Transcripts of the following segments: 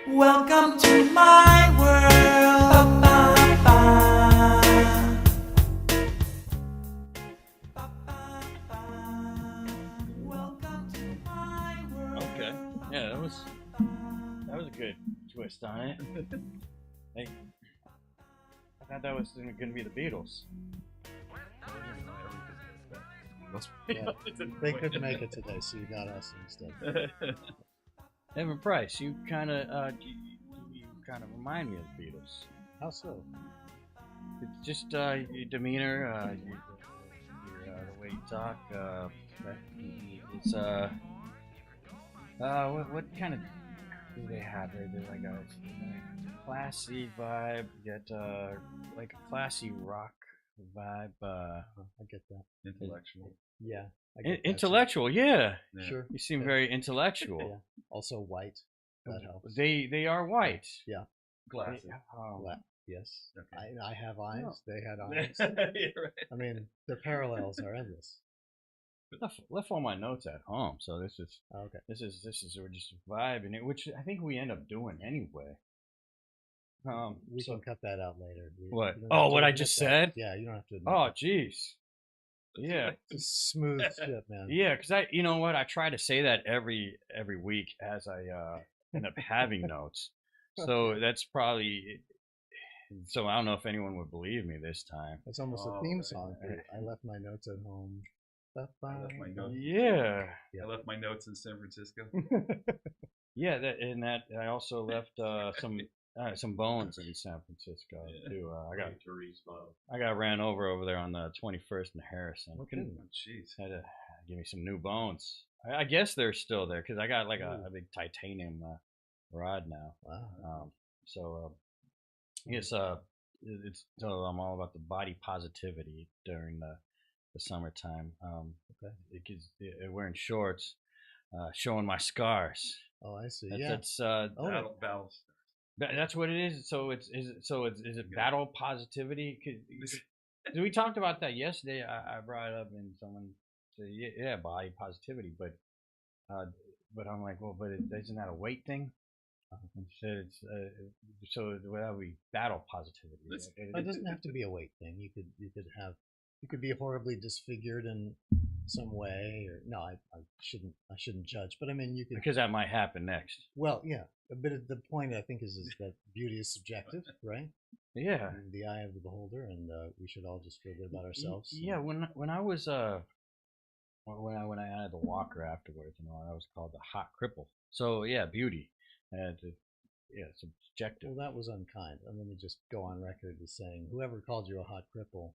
Welcome to my world. Welcome to my world. Okay. Yeah, that was a good twist on it. Hey, I thought that was going to be the Beatles. Yeah, they couldn't make it today, so you got us instead. Evan Price, you kind of remind me of the Beatles. How so? It's just your demeanor, the way you talk. It's what kind of do they have? They're like a classy vibe, yet like a classy rock vibe. I get that. Intellectual. Yeah. I get that, Intellectual, yeah. Sure. You seem very intellectual. Yeah. Also white. That helps. They are white. Yeah. Glasses. Yes. Okay. I have eyes. Oh. They had eyes. Yeah, right. I mean, the parallels are endless. Left all my notes at home, so this is Okay. we're just vibing it, which I think we end up doing anyway. We can cut that out later. What? you don't Oh, have to what I admit just that. said? Yeah, you don't have to admit Oh, that. jeez. Yeah, It's smooth shit, man. yeah. Because you know what? I try to say that every week as I end up having notes. So that's probably. So I don't know if anyone would believe me this time. It's almost a theme song. I left my notes at home. I left my notes. Yeah. I left my notes in San Francisco. Yeah, that I also left some bones in San Francisco too. I got ran over there on the 21st and Harrison. Okay. Jeez. Had to give me some new bones. I guess they're still there because I got like a big titanium rod now. Wow. So it's so I'm all about the body positivity during the summertime. Okay. Wearing shorts, showing my scars. Oh, I see. That's Battle. that's what it is. So is it battle positivity? Cause we talked about that yesterday. I brought it up and someone said, yeah, body positivity, but I'm like, well, but isn't that a weight thing? And she said it's so that would be battle positivity. It doesn't have to be a weight thing. You could be horribly disfigured in some way, or no, I shouldn't judge. But I mean, you could, because that might happen next. well, yeah. But the point I think is that beauty is subjective, right? Yeah. In the eye of the beholder, and we should all just feel good about ourselves. Yeah. When I was when I had the walker afterwards, I was called the hot cripple. So yeah, beauty. Subjective. Well, that was unkind. Let me just go on record as saying, whoever called you a hot cripple,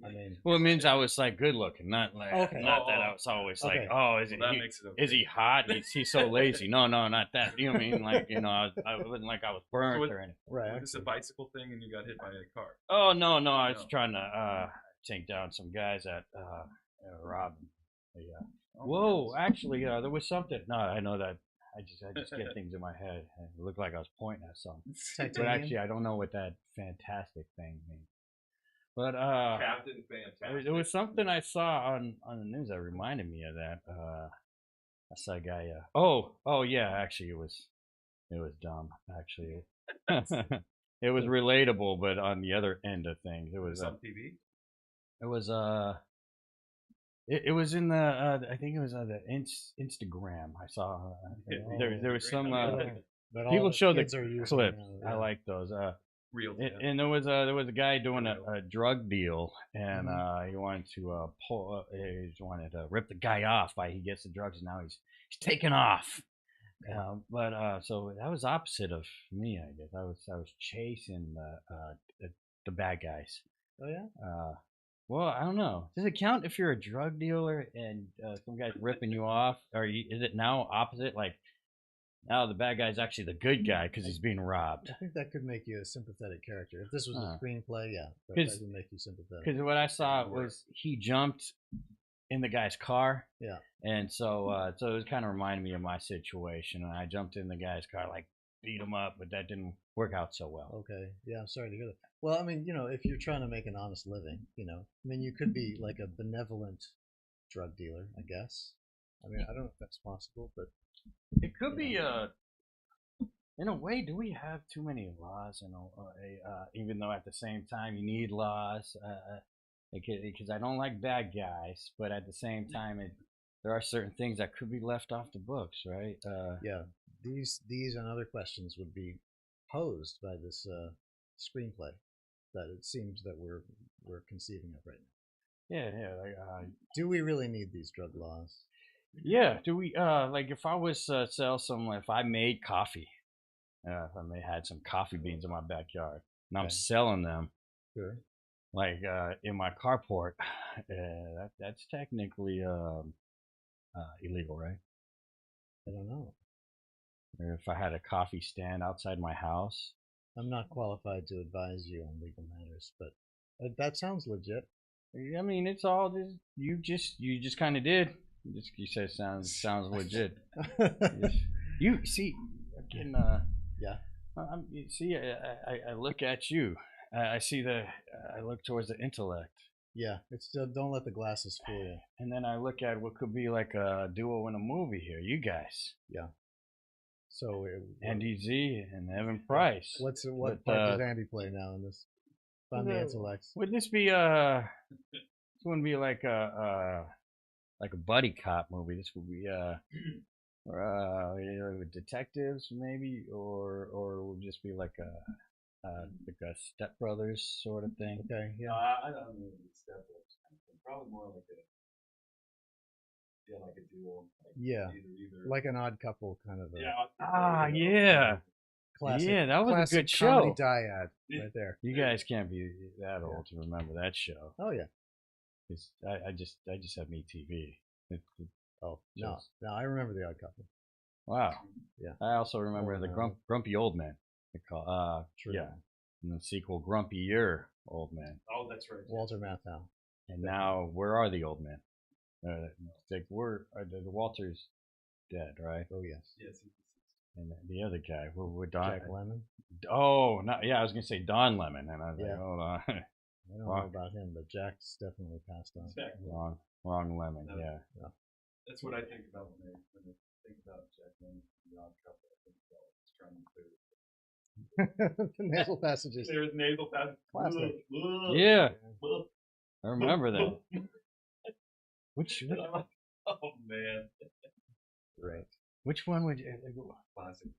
I mean, well, it means I was like good looking, not like Okay. not that I was always Okay. like, oh, Makes it okay. is he hot? He's so lazy. No, not that. You know what I mean? Like, I wasn't like I was burnt or anything. right? Was this a bicycle thing and you got hit by a car? Oh no, I was trying to take down some guys at Robin. Whoa, actually, there was something. No, I know that. I just get things in my head. It looked like I was pointing at something, but actually, I don't know what that fantastic thing means. But Captain Fantastic. there was something I saw on the news that reminded me of that. I saw a guy. Oh yeah, actually, it was dumb. Actually, it was relatable, but on the other end of things, it was on TV. It was It was in the I think it was on the Instagram. I saw there was some But people show the kids are using clips. now, I yeah. like those. Real. And there was a guy doing a drug deal, and he wanted to rip the guy off by he gets the drugs, and now he's taking off. So that was opposite of me, I guess. I was chasing the bad guys. Oh yeah. Well, I don't know. Does it count if you're a drug dealer and some guy's ripping you off? Or is it now opposite? Like, now the bad guy's actually the good guy because he's being robbed. I think that could make you a sympathetic character. If this was a screenplay, yeah, that would make you sympathetic. Because what I saw was he jumped in the guy's car. Yeah. And so it was kind of reminded me of my situation. And I jumped in the guy's car like beat them up, but that didn't work out so well. Okay. Yeah, I'm sorry to hear that. Well, I mean, if you're trying to make an honest living, I mean, you could be like a benevolent drug dealer, I guess. I mean, I don't know if that's possible, but It could be in a way. Do we have too many laws? Even though at the same time you need laws, because I don't like bad guys, but at the same time there are certain things that could be left off the books, right? yeah, these and other questions would be posed by this screenplay that it seems that we're conceiving of right now. Yeah. Do we really need these drug laws? Yeah. Do we like if I was if I made coffee, if I had some coffee beans in my backyard and I'm Okay. selling them, Sure. like in my carport, that's technically illegal, right? I don't know. Or if I had a coffee stand outside my house. I'm not qualified to advise you on legal matters, but that sounds legit. I mean, it's all this. You just kind of did. You said sounds legit. You see, again, Yeah. you see, I look at you. I see I look towards the intellect, Yeah, it's don't let the glasses fool you. and then I look at what could be like a duo in a movie here. You guys, Yeah. So Andy Z and Evan Price. what But, part does Andy play now in this? On the well, intellects. Would this be this wouldn't be like a buddy cop movie. This would be with detectives maybe, or would just be like a Step Brothers sort of thing. Okay. Yeah. I don't know the Step Brothers kind of thing. Probably more like like a duo. Like Yeah. Either. Like an Odd Couple kind of a Yeah. classic. Yeah, that was a classic good comedy show. dyad right there. You guys can't be that old to remember that show. Oh yeah. 'Cause I just have MeTV. Oh no, Just- no, I remember the Odd Couple. Wow. Yeah. I also remember Oh, the no. Grumpy Old Man. They call True. yeah. And the sequel, Grumpier Old Man. Oh, that's right. Walter Matthau. And now, where are the old men? Like the Walter's dead, right? Oh yes. Yes. And the other guy, we're Don. Jack Lemmon. Oh, no, yeah, I was gonna say Don Lemon, and I was Yeah. like, hold on, I don't know Wrong. about him, but Jack's definitely passed on. Exactly. wrong Lemon. No. Yeah. That's what I think about when I think about Jack Lemmon and the Odd Couple. I think about just trying to clear The nasal passages. There's nasal passage. Classic. Yeah, I remember that. Which Oh man. Right. which one would you Classic.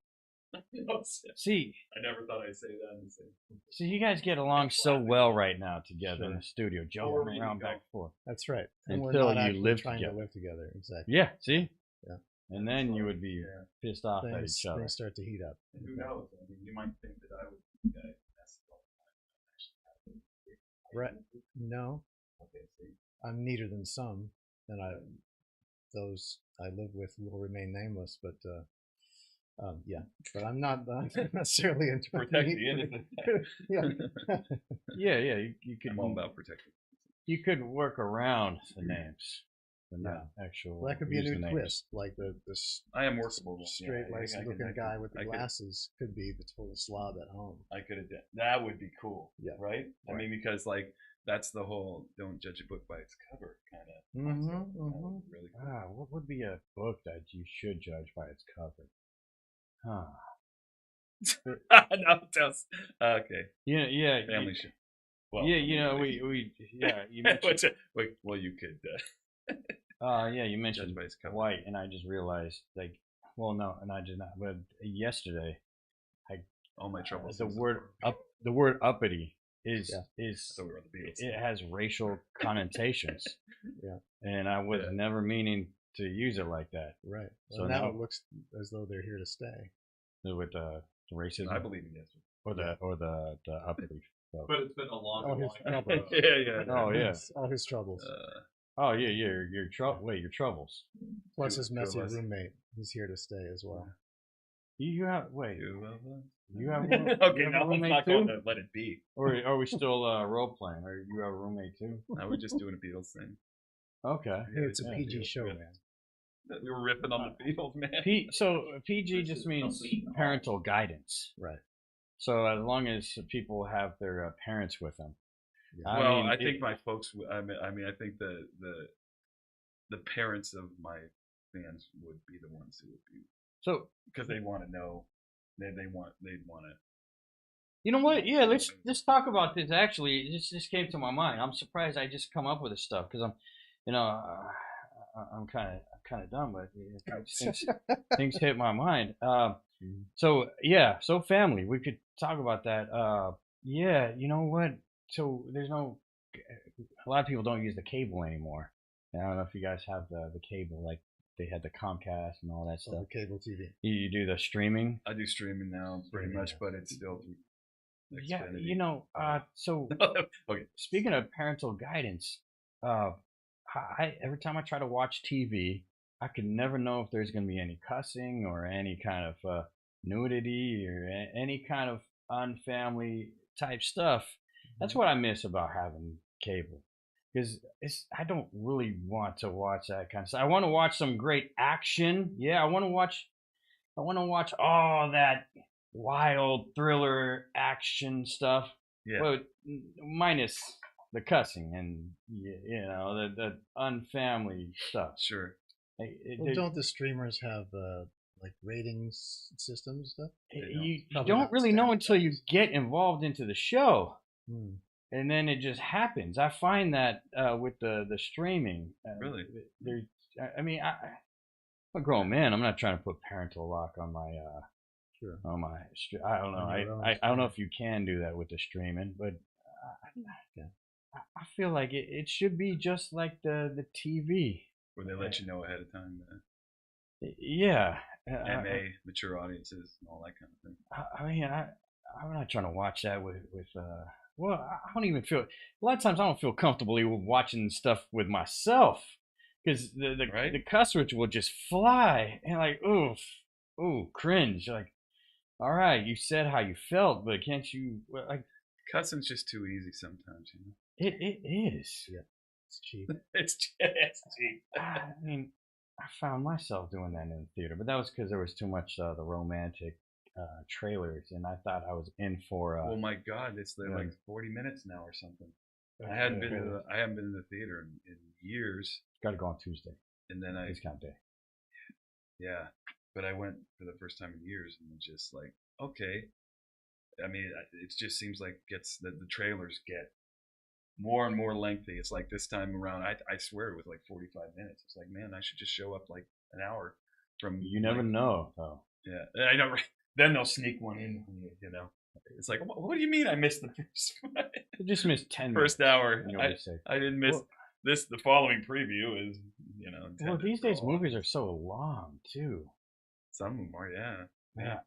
see? I never thought I'd say that in the same. See, you guys get along so well right now together in Sure. the studio, Or joking we around go. back and forth. That's right. And we're Until not you actually live trying together. to live together. Exactly. Yeah, see? Yeah. And then you would be Yeah. pissed off at Things, each other. things start to heat up. And who knows? I mean, you might think that I would be the guy that's all the time. Right. No, Okay, see. I'm neater than some, and those I live with will remain nameless. But yeah, but I'm not necessarily into Protect the innocent. Yeah. Yeah, you could I'm all about protecting. you could work around the names, but not actual. Well, that could be a new usernames. twist. Like the I am workable. straight laced I looking could- guy with the I could- glasses could be the total slob at home. I could have done that. Would be cool. Yeah. Right. I Right. mean, because like that's the whole "don't judge a book by its cover" kind of. Mm-hmm. Really cool. What would be a book that you should judge by its cover? Huh. No, just okay. Yeah. Family show. Well, Yeah, we you mentioned. well, you could Yeah, you judge mentioned by its cover. white, and I just realized no, and I did not. But yesterday, All my troubles. the word uppity is So we were on the Beatles. it has racial connotations. Yeah. And I was Yeah. never meaning to use it like that. Right. So So now now- it looks as though they're here to stay. With the racism I believe in yes. or the uppity. stuff. But it's been a long All his troubles. yeah. Oh yeah. All his troubles. Oh yeah. Your troubles. Plus two- his two of messy us. roommate. He's here to stay as well. You have wait. Two of us. You have Okay, you have a now I'm roommate not too? going to let it be. Or are we still role playing? Or you have a roommate too? Now we're just doing a Beatles thing. Okay. Hey, it's a Yeah, PG Beatles, show, yeah. man. that we were ripping on the field, man. So PG just means parental guidance. Right. So as long as people have their parents with them. Yeah. Well, I think my folks. I mean, I think the parents of my fans would be the ones who would be, so because they want to know. They'd want to. you know what? Yeah, let's talk about this. Actually, this just came to my mind. I'm surprised I just come up with this stuff because I'm kind of dumb, but things hit my mind. So yeah, so family. We could talk about that. Yeah, you know what? So there's no. A lot of people don't use the cable anymore. And I don't know if you guys have the cable, like they had the Comcast and all that stuff. Oh, the cable TV. You do the streaming. I do streaming now, pretty much, but it's still through. Yeah, Xfinity. you know. So Okay. speaking of parental guidance, every time I try to watch TV, I can never know if there's going to be any cussing or any kind of nudity or any kind of unfamily type stuff. That's what I miss about having cable, because I don't really want to watch that kind of stuff. I want to watch some great action. Yeah, I want to watch all that wild thriller action stuff. Yeah. But minus the cussing and the unfamily stuff. Sure. Well, don't the streamers have like ratings systems and stuff? You Probably don't not really know standard until you get involved into the show. Hmm. And then it just happens. I find that with the streaming. Really? I mean, I'm a grown man. I'm not trying to put parental lock on my. Sure. On my. I don't know. I don't know if you can do that with the streaming, but I feel like it should be just like the TV. Where they let you know ahead of time. Yeah. MA, mature audiences, and all that kind of thing. I mean, I'm not trying to watch that with well, I don't even feel. A lot of times, I don't feel comfortable with watching stuff with myself because the cuss words will just fly and like, ooh, cringe. Like, all right, you said how you felt, but can't you like? Cussing's just too easy sometimes, you know. It is. Yeah, it's cheap. it's cheap. I mean, I found myself doing that in the theater, but that was because there was too much the romantic trailers, and I thought I was in for. Oh my God, they're like 40 minutes now or something. I haven't been in the theater in years. Got to go on Tuesday. And then discount day. Yeah, but I went for the first time in years, and it's just like, okay. I mean, it just seems like the trailers get more and more lengthy. It's like this time around, I swear it was like 45 minutes. It's like, man, I should just show up like an hour from. You never know, though. Yeah, I know. Then they'll sneak one in, you know. It's like, what do you mean I missed the first one? You just missed 10 first hour. minutes. I didn't miss this. The following preview is, 10 well, these days movies are so long too. Some of them are, yeah.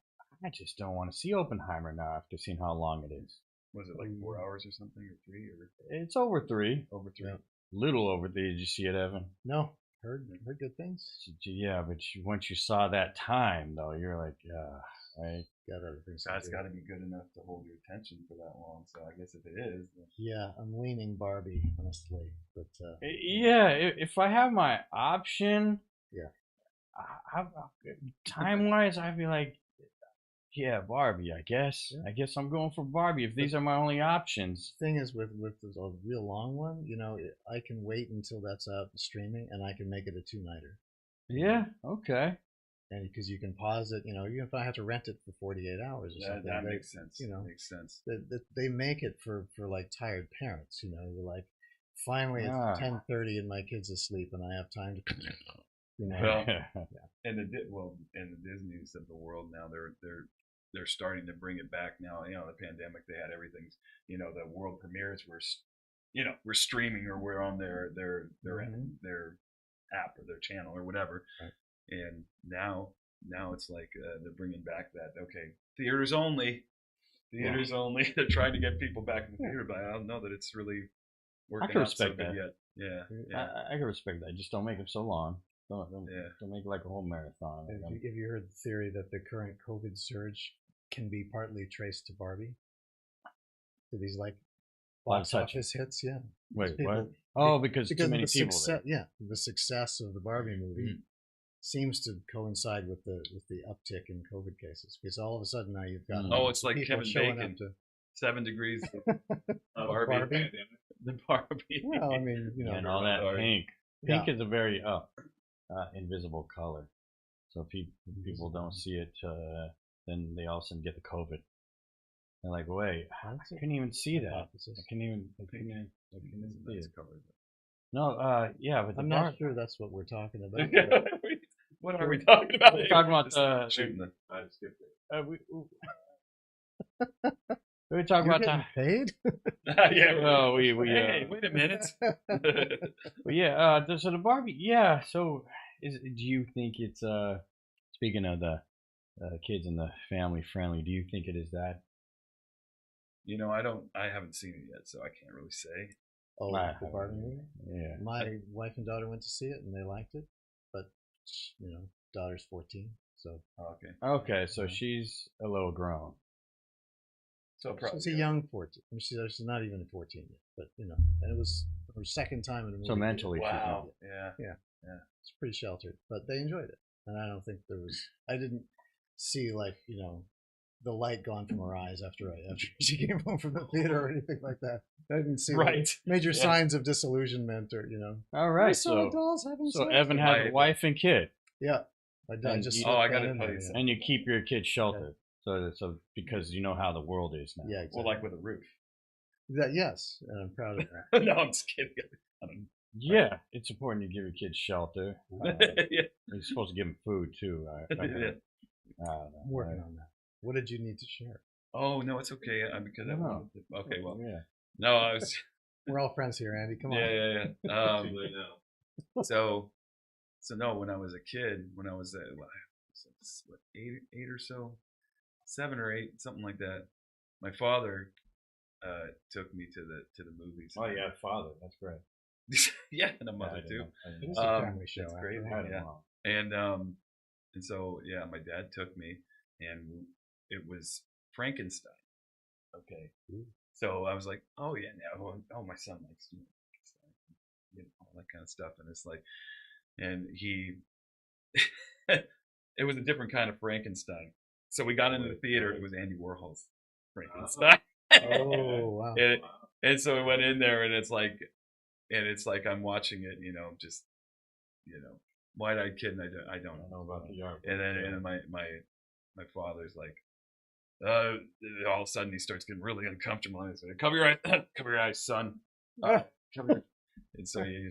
I just don't want to see Oppenheimer now after seeing how long it is. Was it like 4 hours or something, or 3, or? It's over 3. Over 3. Yeah. Little over 3. Did you see it, Evan? No, heard good things. Yeah, but once you saw that time, though, you're like, right? Got other things. That's got to be good enough to hold your attention for that long. So I guess if it is, then... Yeah, I'm leaning Barbie, honestly, but yeah, if I have my option, yeah, time wise, I'd be like, yeah, Barbie. I guess. Yeah. I guess I'm going for Barbie if these are my only options. Thing is, with a real long one, I can wait until that's out streaming, and I can make it a 2-nighter. Yeah. Okay. And because you can pause it, even if I have to rent it for 48 hours or something. That makes sense. Makes sense. They make it for like tired parents. You're like, finally it's 10:30 and my kid's asleep and I have time to. Well, and the Disneys of the world now, they're starting to bring it back now. The pandemic, they had everything. The world premieres were, we're streaming or we're on their app or their channel or whatever. Right. And now it's like they're bringing back that, okay, theaters only. They're trying to get people back in the theater, but I don't know that it's really working out so good yet. Yeah. I can respect that. Just don't make them so long. Don't make it like a whole marathon. Have you heard the theory that the current COVID surge can be partly traced to Barbie? To these box office hits? Yeah. Wait, what? Oh, because too many people. Yeah, the success of the Barbie movie seems to coincide with the uptick in COVID cases, because all of a sudden now you've got Oh, it's like people Kevin showing Bacon. up to 7 degrees. Barbie. Barbie. The Barbie. Well, I mean, you know, and all that Sorry. pink. Yeah. Pink is a very invisible color. So if people don't see it, then they all of a sudden get the COVID. They're like, wait, I couldn't even see that. I couldn't even see Nice it. cover. No, yeah, but the I'm bar- not sure that's what we're talking about. but What are we talking about? We're talking about Just shooting the. we were talking You're about getting the. paid? Yeah. Oh, we Hey, wait a minute. But yeah, so the Barbie, yeah. So, do you think it's speaking of the kids and the family friendly? Do you think it is that? You know, I haven't seen it yet, so I can't really say. Oh, I the Barbie movie? Yeah. My wife and daughter went to see it and they liked it, but you know, daughter's 14, so Oh, okay. Okay, so she's a little grown. So probably. she's a young 14. I mean, she's not even 14 yet, but you know, and it was her second time in a movie. So mentally, Wow. Yeah. It's pretty sheltered, but they enjoyed it, and I don't think I didn't see, like, you know, the light gone from her eyes after she came home from the theater or anything like that. I didn't see like, Right. major Yeah. signs of disillusionment or, you know. All I right, saw dolls having so sex. Evan has a My- wife and kid, Yeah, I And just you- slipped I that gotta in tell there, you yeah. something. and you keep your kid sheltered. So because you know how the world is now. Yeah, exactly. Well, like with a roof. Yes, and I'm proud of that. No, I'm just kidding. I don't Yeah, it's important to give your kids shelter. yeah. You're supposed to give them food too. I Yeah. don't know. I'm working on that. What did you need to share? Oh no, it's okay. Because I No. wanted to, okay, well, Yeah. no, I was. We're all friends here, Andy. Come on. Yeah. So no, when I was a kid, when I was what, eight or so, 7 or 8, something like that, my father took me to the movies. Oh yeah, father. That's great. Yeah, and a mother too. It is a family show. That's after crazy. all. Yeah. And so yeah, my dad took me, and it was Frankenstein. Okay. So I was like, oh yeah, now my son likes Frankenstein, all that kind of stuff, and it's like, and he, it was a different kind of Frankenstein. So we got into the theater. It was Andy Warhol's Frankenstein. Oh wow. And so we went in there, and it's like I'm watching it, you know, just, you know, wide-eyed kid, and I don't know about the yard. And then my father's like, all of a sudden he starts getting really uncomfortable, and he's like, cover your eyes, son. Cover your-" And so he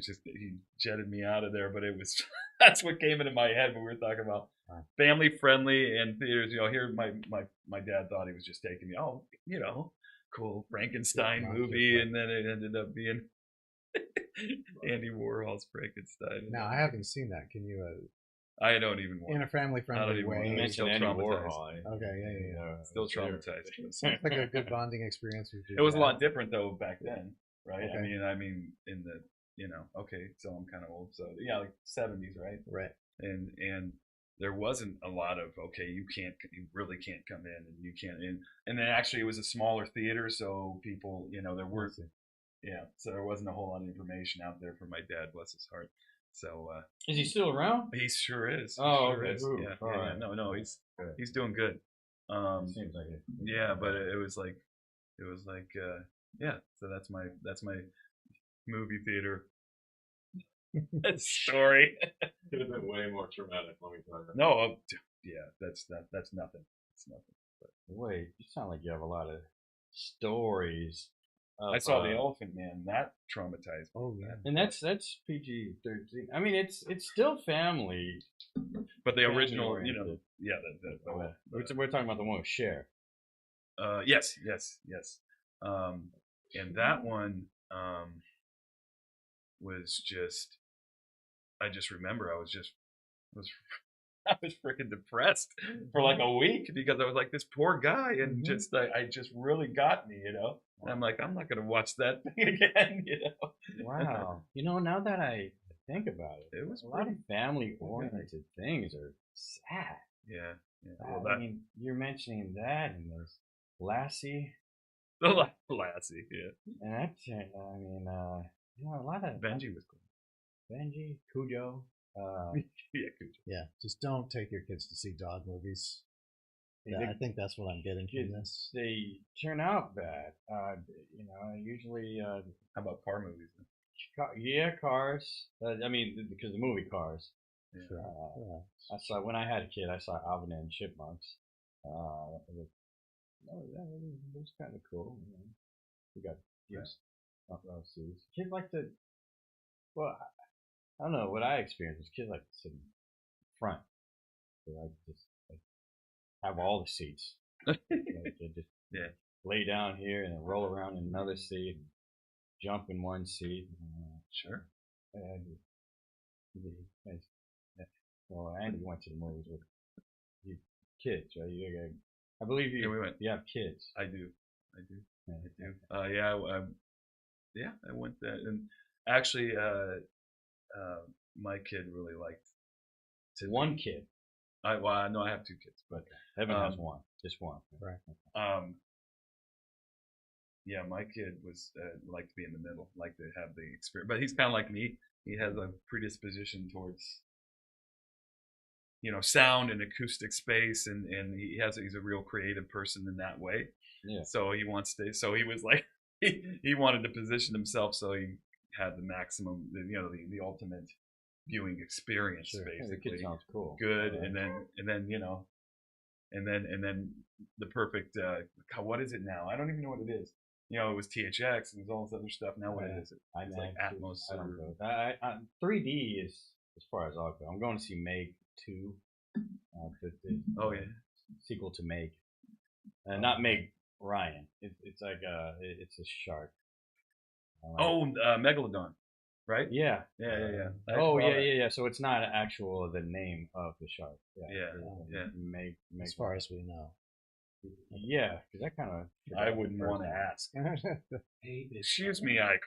jetted me out of there, but it was that's what came into my head when we were talking about family friendly and theaters. You know, here my dad thought he was just taking me, oh, you know, cool Frankenstein movie, and then it ended up being Andy Warhol's Frankenstein. Now I haven't seen that. Can you, I don't even want. in a family I don't friendly even want way? to. mentioned Still Andy traumatized. Warhol. Okay, yeah. Still traumatized. Sounds like a good bonding experience with you. It was a lot different though back then, right? Okay. I mean, in the, you know, okay, so I'm kind of old, so yeah, like 70s, right? Right. And there wasn't a lot of, okay, you really can't come in, and you can't in, and then actually it was a smaller theater, so people, you know, there were, yeah, so there wasn't a whole lot of information out there for my dad, bless his heart. So Is he still around? he sure is. He Oh, sure okay. is. Ooh, Yeah, all yeah, right. no, he's doing good. Seems like it. Yeah, but it was like, yeah. So that's my movie theater story. Could have been way more traumatic. Let me tell you. No, yeah, that's nothing. It's nothing. Wait, you sound like you have a lot of stories. Of, I saw the Elephant Man. That traumatized me. Oh yeah. and that's PG-13. I mean, it's still family. But the Family original, you know, oriented. yeah, We're talking about the one with Cher. yes. And that one was just, I just remember I was freaking depressed for like a week because I was like this poor guy, and just I just really got me, you know. And I'm like, I'm not gonna watch that thing again, you know. Wow. You know, now that I think about it, It was a lot of family-oriented things are sad. Yeah. Well, Well, I mean, you're mentioning that, and there's Lassie, the Lassie, yeah. and that's, I mean, you know, a lot of Benji was cool. Benji, Cujo. Yeah, Cujo. Yeah, just don't take your kids to see dog movies. Yeah, They- I think that's what I'm getting from kids, this. they turn out bad. Usually, How about car movies? Then? cars. I mean, because the movie Cars. Yeah. Sure. I saw when I had a kid. I saw Alvin and Chipmunks. It was kind of cool. We got kids front row seats. Kids like to. Well, I don't know what I experienced. Was kids like to sit in front. They like just like have all the seats. They just Yeah. lay down here and then roll around in another seat, and jump in one seat. Sure. Well, Andy went to the movies with you kids, right? I believe you. Yeah, we went. You have kids. I do. I went there, and actually, my kid really liked. One kid, I have 2 kids, but Evan has one, just one. Right. yeah, my kid was liked to be in the middle, like to have the experience. But he's kind of like me. He has a predisposition towards, sound and acoustic space, and he's a real creative person in that way. Yeah. So he was like, he wanted to position himself so he had the maximum, the ultimate viewing experience, Sure. Yeah, the basically. kid sounds cool. Good, and then the perfect. What is it now? I don't even know what it is. It was THX and all this other stuff. Now what is it? It's like Atmos. I don't know. 3D is as far as I'll go. I'm going to see Meg 2. Oh yeah. Sequel to Meg, not Meg Ryan. It's like it's a shark. Megalodon, right? Yeah. Yeah. Yeah. So it's not actual the name of the shark. Yeah. Meg. As far as we know. Yeah, because that kind of. I wouldn't want to ask. Excuse me, Ike.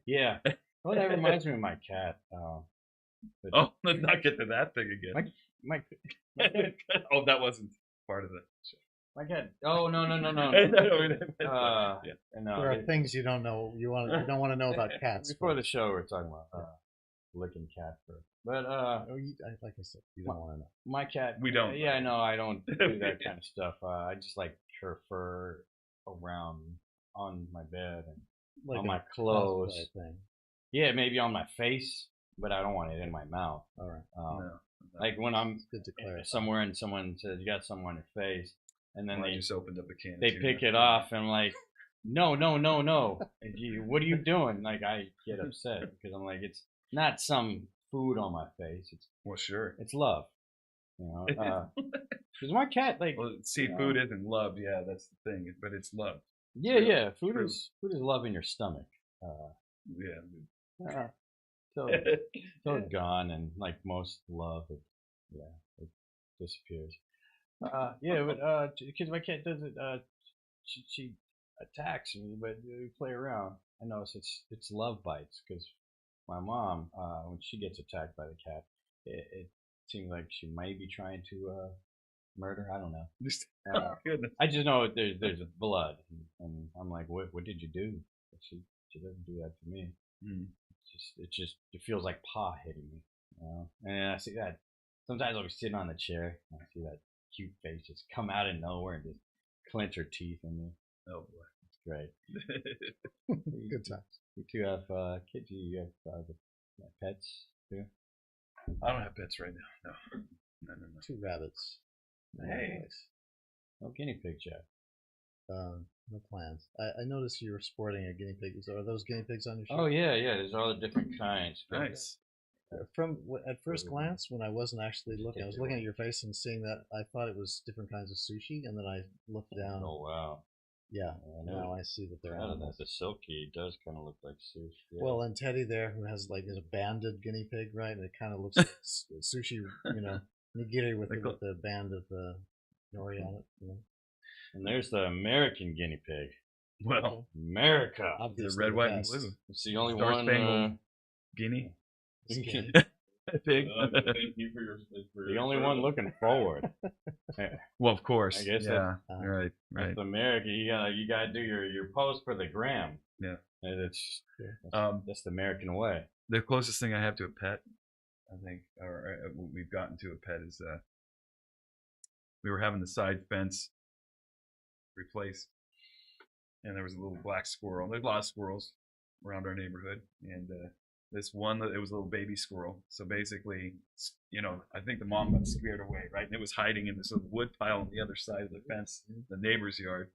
Yeah. Well, that reminds me of my cat. Let's not get to that thing again. My That wasn't part of the show. my cat. Oh no. Yeah. No. There are things you don't know. You don't want to know about cats. Before the show, we're talking about licking cat fur. But like I said, you don't want to know. my cat. We don't. Yeah, no, I don't do that kind of stuff. I just like her fur around on my bed and Like on a my clothes. cosplay thing. Yeah, maybe on my face, but I don't want it in my mouth. All right. No. Like when I'm It's good to clarify. somewhere and someone says you got something on your face, and then I they just opened up a can. they of pick tuna. it off and I'm like, no. And what are you doing? Like I get upset because I'm like, it's not some food on my face. Well, sure. It's love. Because my cat like Well, see, food isn't loved. Yeah, that's the thing. But it's loved. yeah. Food True. is love in your stomach. Yeah. So it's gone, and like most love, it disappears. But because my cat does it, she attacks me, but we play around. I notice it's love bites because my mom, when she gets attacked by the cat, it seems like she might be trying to murder. I don't know. Oh, goodness. I just know there's blood, and I'm like, what did you do? But she doesn't do that to me. Mm. It feels like paw hitting me, And I see that sometimes I'll be sitting on the chair and I see that cute face just come out of nowhere and just clench her teeth in me. Oh boy, it's great. Good times. You two have kids. You have pets too. I don't have pets right now. No. 2 rabbits. Hey. No guinea pigs yet. No plans. I noticed you were sporting a guinea pig. Are those guinea pigs on your shirt? Oh yeah. There's all the different kinds. Nice. From at first glance, when I wasn't actually looking, I was looking at your face and seeing that I thought it was different kinds of sushi, and then I looked down. Oh wow. Yeah. know. Now I see that they're I don't know. animals. The silky does kind of look like sushi. Yeah. Well, and Teddy there, who has like is a banded guinea pig, right? And it kind of looks like sushi, nigiri with the band of the nori on it. And there's the American guinea pig. Well, America. Obviously the red, white, and best. blue. It's the only Star one. Spangled Guinea. Skin. Pig. Thank you for your The only one looking forward. Well, of course. I guess Yeah. that's- Right. That's America. You gotta do your post for the gram. Yeah. And that's the American way. The closest thing I have to a pet I think, or we've gotten to a pet is we were having the side fence replaced, and there was a little black squirrel. There's a lot of squirrels around our neighborhood, and this one, it was a little baby squirrel. So basically, I think the mom got scared away, right? And it was hiding in this little wood pile on the other side of the fence, the neighbor's yard,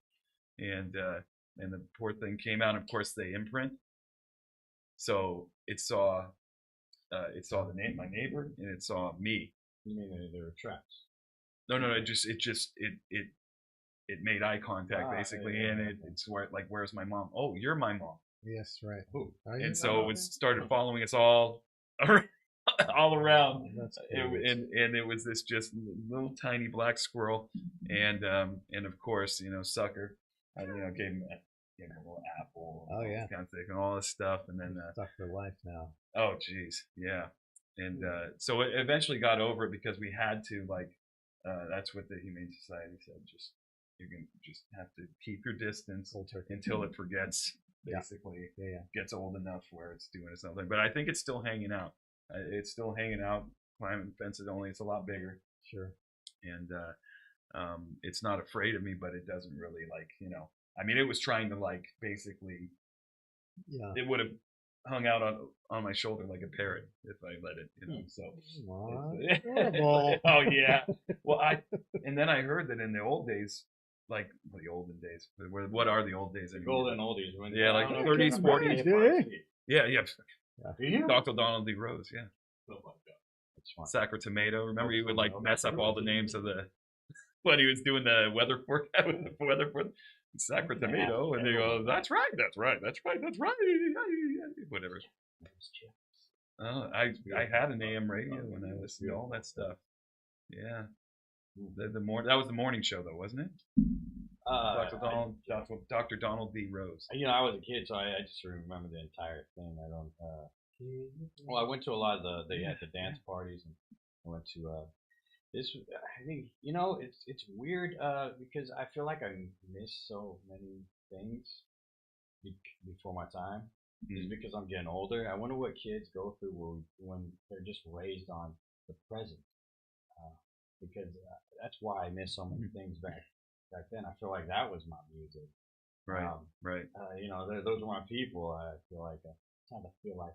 and the poor thing came out. And of course, they imprint. So it saw my neighbor, and it saw me. You mean there were traps? No, it made eye contact basically, and it's like, where's my mom? Oh, you're my mom. Yes, right. Who? And so it started following us all around. That's And it was this just little tiny black squirrel, and of course, sucker, gave him a little apple, Oh, yeah. kind of thing, and all this stuff, and then stuck for life now. oh geez, yeah, and so it eventually got over it because we had to, like, that's what the Humane Society said, you can just have to keep your distance until it forgets. Basically, gets old enough where it's doing something. But I think it's still hanging out. Climbing fences only. It's a lot bigger. Sure. And it's not afraid of me, but it doesn't really, like, I mean, it was trying to, like, basically. Yeah. It would have hung out on my shoulder like a parrot if I let it. So. Horrible. Oh yeah. Well, and then I heard that in the old days. Like the olden days. What are the old days? Golden oldies. Yeah, like 30s, 40s. Yeah. Dr. Donald D. Rose, yeah. That's fun. Sacratomato. Remember, he would, like, mess up all the names of when he was doing the weather forecast with the weather for Sacratomato, and they go, that's right. Whatever. I had an AM radio when I listened to all that stuff. Yeah. That was the morning show, though, wasn't it? Dr. Donald D. Rose. I was a kid, so I just remember the entire thing. I don't. Well, I went to a lot of they had the dance parties, and I went to this. I think it's weird because I feel like I missed so many things before my time. It's because I'm getting older. I wonder what kids go through when they're just raised on the present. Because that's why I miss so many things back then. I feel like that was my music. Right. Right. Those were my people. I feel like I kind of feel like,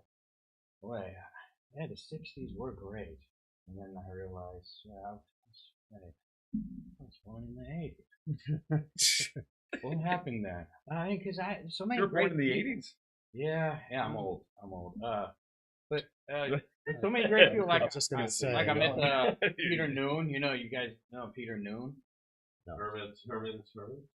boy, yeah, the '60s were great, and then I realized, I was born in the '80s. What happened then? I think because so many. You were born in the '80s. Yeah, I'm old. But so many great people, like, just gonna say, like I met Peter Noon. You guys know Peter Noon? No. Herman.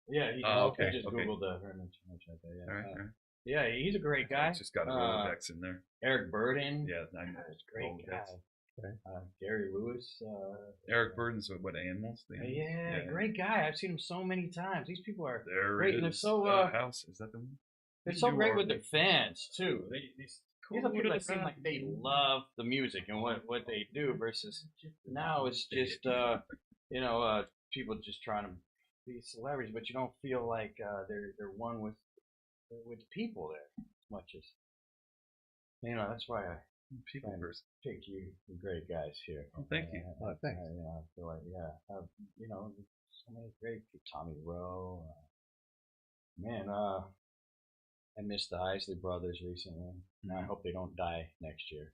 Yeah, he just Googled Herman right there. Yeah. All right. Yeah, he's a great guy. Just got a Rolodex in there. Eric Burden. Yeah, I know. Great guy. Okay. Gary Lewis. Eric Burden's what, animals? Yeah, great guy. I've seen him so many times. These people are there great, and they're so house. Is that the one? They're so great with their fans too. These are people that seem like they love the music and what they do, versus now it's just people just trying to be celebrities, but you don't feel like they're one with people there as much as that's why I pick you great guys here. Oh, thank you. Thanks. I feel like so many great people. Tommy Rowe. I missed the Isley brothers recently. I hope they don't die next year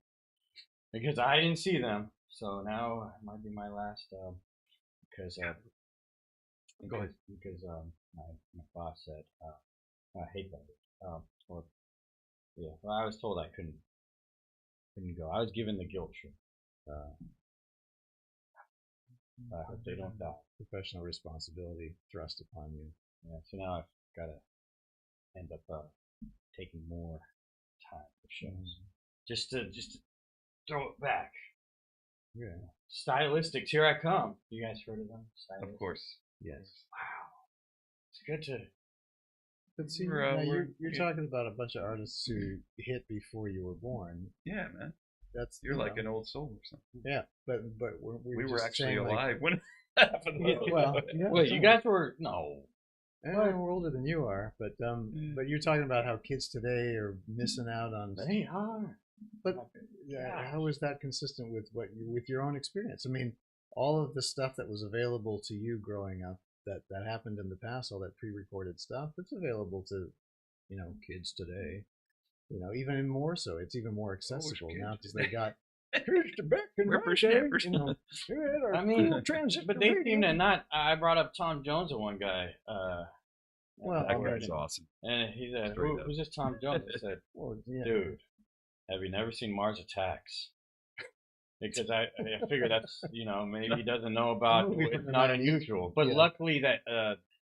because I didn't see them. So now it might be my last because go ahead. Because my boss said I hate that. Well, I was told I couldn't go. I was given the guilt trip. I hope they don't die. Professional responsibility thrust upon you. Yeah. So now I've got to end up taking more time for shows, just to throw it back. Yeah. Stylistics, here I come. You guys heard of them? Stylistics? Of course. Yes. Wow, it's good to. But see, you're talking about a bunch of artists who hit before you were born. Yeah, man. That's you're like an old soul or something. Yeah, but we were actually alive alive when it happened. Wait, you guys were no. We're older than you are, but you're talking about how kids today are missing out on. They are. But how is that consistent with with your own experience? I mean, all of the stuff that was available to you growing up that happened in the past, all that pre-recorded stuff, it's available to, kids today. Even more so, it's even more accessible now because they got. Here's the back and Whippersnappers. I mean, but they seem to not. I brought up Tom Jones with one guy. Well, That guy's awesome. And he said, Straight up. who's this Tom Jones? I said, well, yeah. dude, have you never seen Mars Attacks? Because I figure that's, maybe he doesn't know about, it's not unusual. But luckily that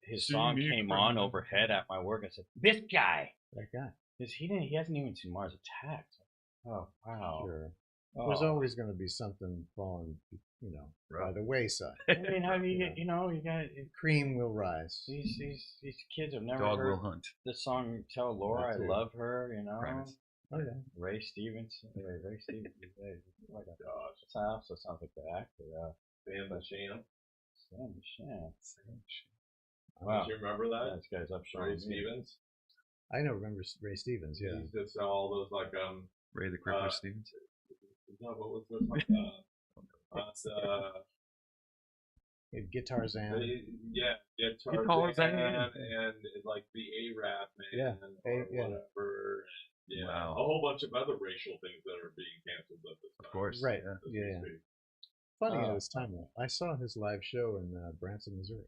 his song came on overhead at my work. I said, this guy. That guy. Because he hasn't even seen Mars Attacks. Oh, wow. Sure. Oh. There's always going to be something falling, by the wayside. I mean, how do you get, you got cream will rise. These kids have never Dog heard will hunt. the song "Tell Laura I Love Her." Primus. Oh yeah. Ray Stevens. Ray Stevens. Like a also sounds like the actor. Sam the Sham. Sam Sham. Wow. Do you remember that? This guy's up Ray Stevens. I know. Remember Ray Stevens? Yeah. He used to sell all those Ray the Crippler Stevens. No, what was this Guitar Zan. Yeah, Guitar Zan. And like the A-Rap man or whatever. Yeah, wow. A whole bunch of other racial things that are being canceled at this time. Of course. Right. Yeah. Funny at this time. I saw his live show in Branson, Missouri.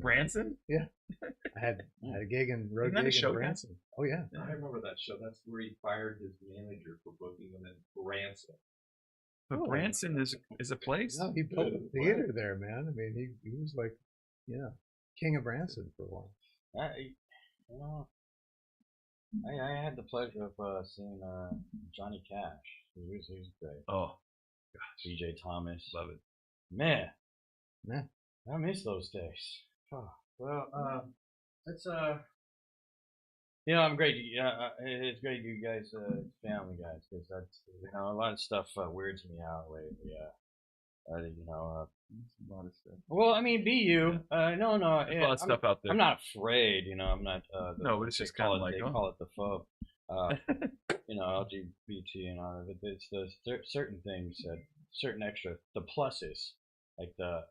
Branson? Yeah. I had a gig in road gig in Branson. Oh yeah. I remember that show. That's where he fired his manager for booking him in Branson. But Branson is a place? No, he built a theater there, man. I mean, he was like, king of Branson for a while. I had the pleasure of seeing Johnny Cash. He was great. Oh, gosh. B.J. Thomas. Love it. Man. I miss those days. Oh, well, it's I'm great. It's great you guys, family guys, because that's a lot of stuff weirds me out lately. A lot of stuff. Well, I mean, be you. No. There's a lot of stuff out there. I'm not afraid. I'm not. No, but it's just kind of like they call it the phobe. LGBT and all of it. It's the certain things, certain extra, the pluses, like the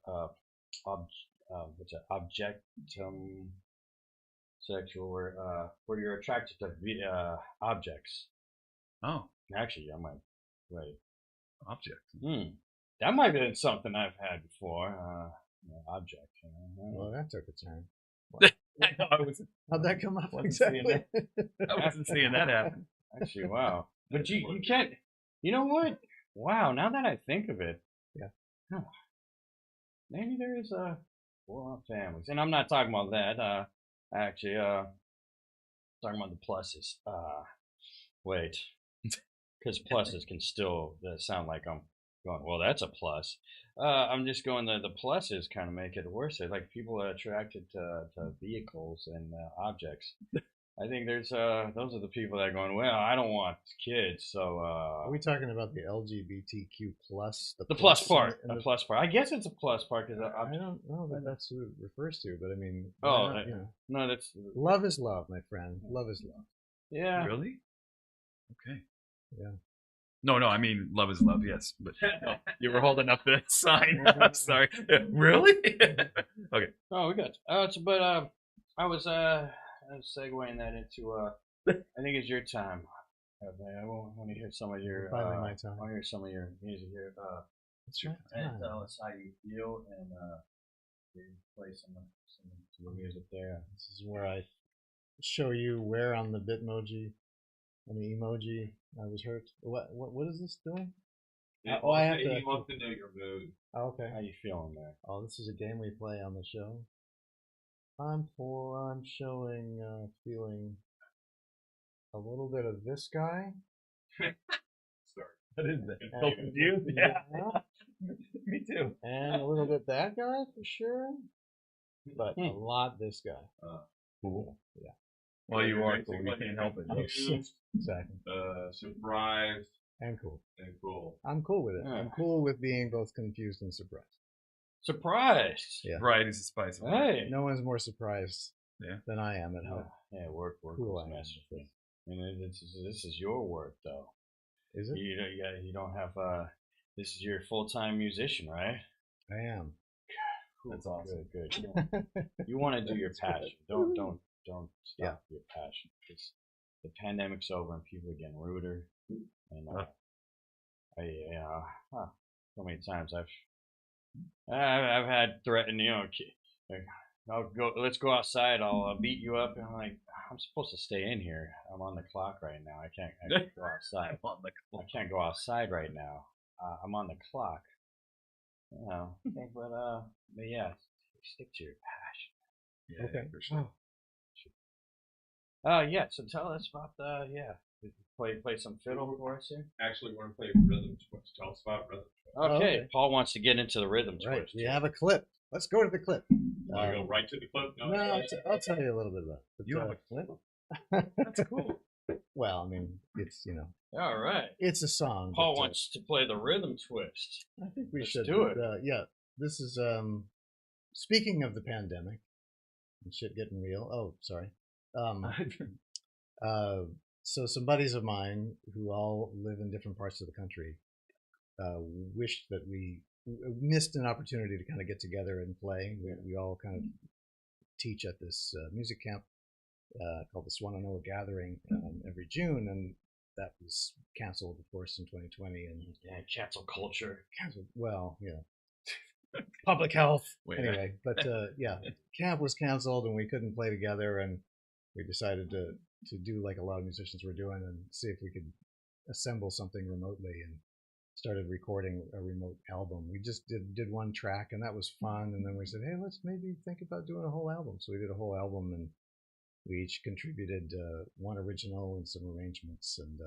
objectum sexual, where you're attracted to objects. Oh, actually, I might wait. Object. That might have been something I've had before. Object. Well, that took a turn. How'd that come up exactly? I wasn't seeing that happen. Actually, wow. But you can't. You know what? Wow. Now that I think of it, maybe there is families, and I'm not talking about that. Actually, talking about the pluses. Wait, because pluses can still sound like I'm going, well, that's a plus. I'm just going, the pluses kind of make it worse. Like people are attracted to vehicles and objects. I think there's those are the people that are going, well, I don't want kids, so are we talking about the LGBTQ plus? The plus part. The plus part. I guess it's a plus part because I don't know that that's what it refers to, but I mean, no, that's love is love, my friend. Love is love. Yeah. Really? Okay. Yeah. No, I mean, love is love, yes. But you were holding up the sign. I'm sorry. Really? Okay. Oh, we got but I was segueing that into I think it's your time. I want to hear some of your finally my time. I want to hear some of your music here. It's your time. Tell us how you feel and play some music there. This is where I show you where on the Bitmoji and the emoji I was hurt. What is this doing? He wants to know your mood. Oh, okay. How you feeling there? Oh, this is a game we play on the show. I'm showing feeling a little bit of this guy. Sorry. What is that? Both of you? Yeah. Me too. And a little bit that guy for sure. But a lot this guy. Cool. Yeah. Well, you are cool. We can't help it. Exactly. Surprised. And cool. And cool. I'm cool with it. Yeah. I'm cool with being both confused and surprised. Surprised. Yeah. Variety is a spice. Hey. No one's more surprised than I am at home. Yeah, work cool was masterful. I mean, this is your work, though. Is it? You don't have this is your full-time musician, right? I am. That's awesome. Good. You want to do your passion. Don't stop your passion. Because the pandemic's over and people are getting ruder. And so many times I've had threatened, let's go outside. I'll beat you up. And I'm like, I'm supposed to stay in here. I'm on the clock right now. I can't go outside. I can't go outside right now. I'm on the clock. But yeah, stick to your passion. Yeah, Okay. for sure. Yeah. So tell us about play some fiddle for us here. Actually, we're going to play rhythm twist. Tell us about rhythm twist. Okay. Okay. Paul wants to get into the rhythm Right. twist. We have a clip. Let's go to the clip. Want to go right to the clip? No, I'll tell you a little bit about it. You have a clip? That's cool. Well, I mean, it's All right. it's a song. Paul but, wants to play the rhythm twist. I think we Let's should do it. Yeah, this is speaking of the pandemic and shit getting real. Oh, sorry. So some buddies of mine who all live in different parts of the country wished that we missed an opportunity to kind of get together and play. We all kind of teach at this music camp called the Swananoa Gathering every June, and that was canceled, of course, in 2020. And Cancel culture. canceled. Well, public health. Wait, Anyway, but camp was canceled, and we couldn't play together, and we decided to do like a lot of musicians were doing, and see if we could assemble something remotely, and started recording a remote album. We just did one track, and that was fun. And then we said, hey, let's maybe think about doing a whole album. So we did a whole album, and we each contributed one original and some arrangements. And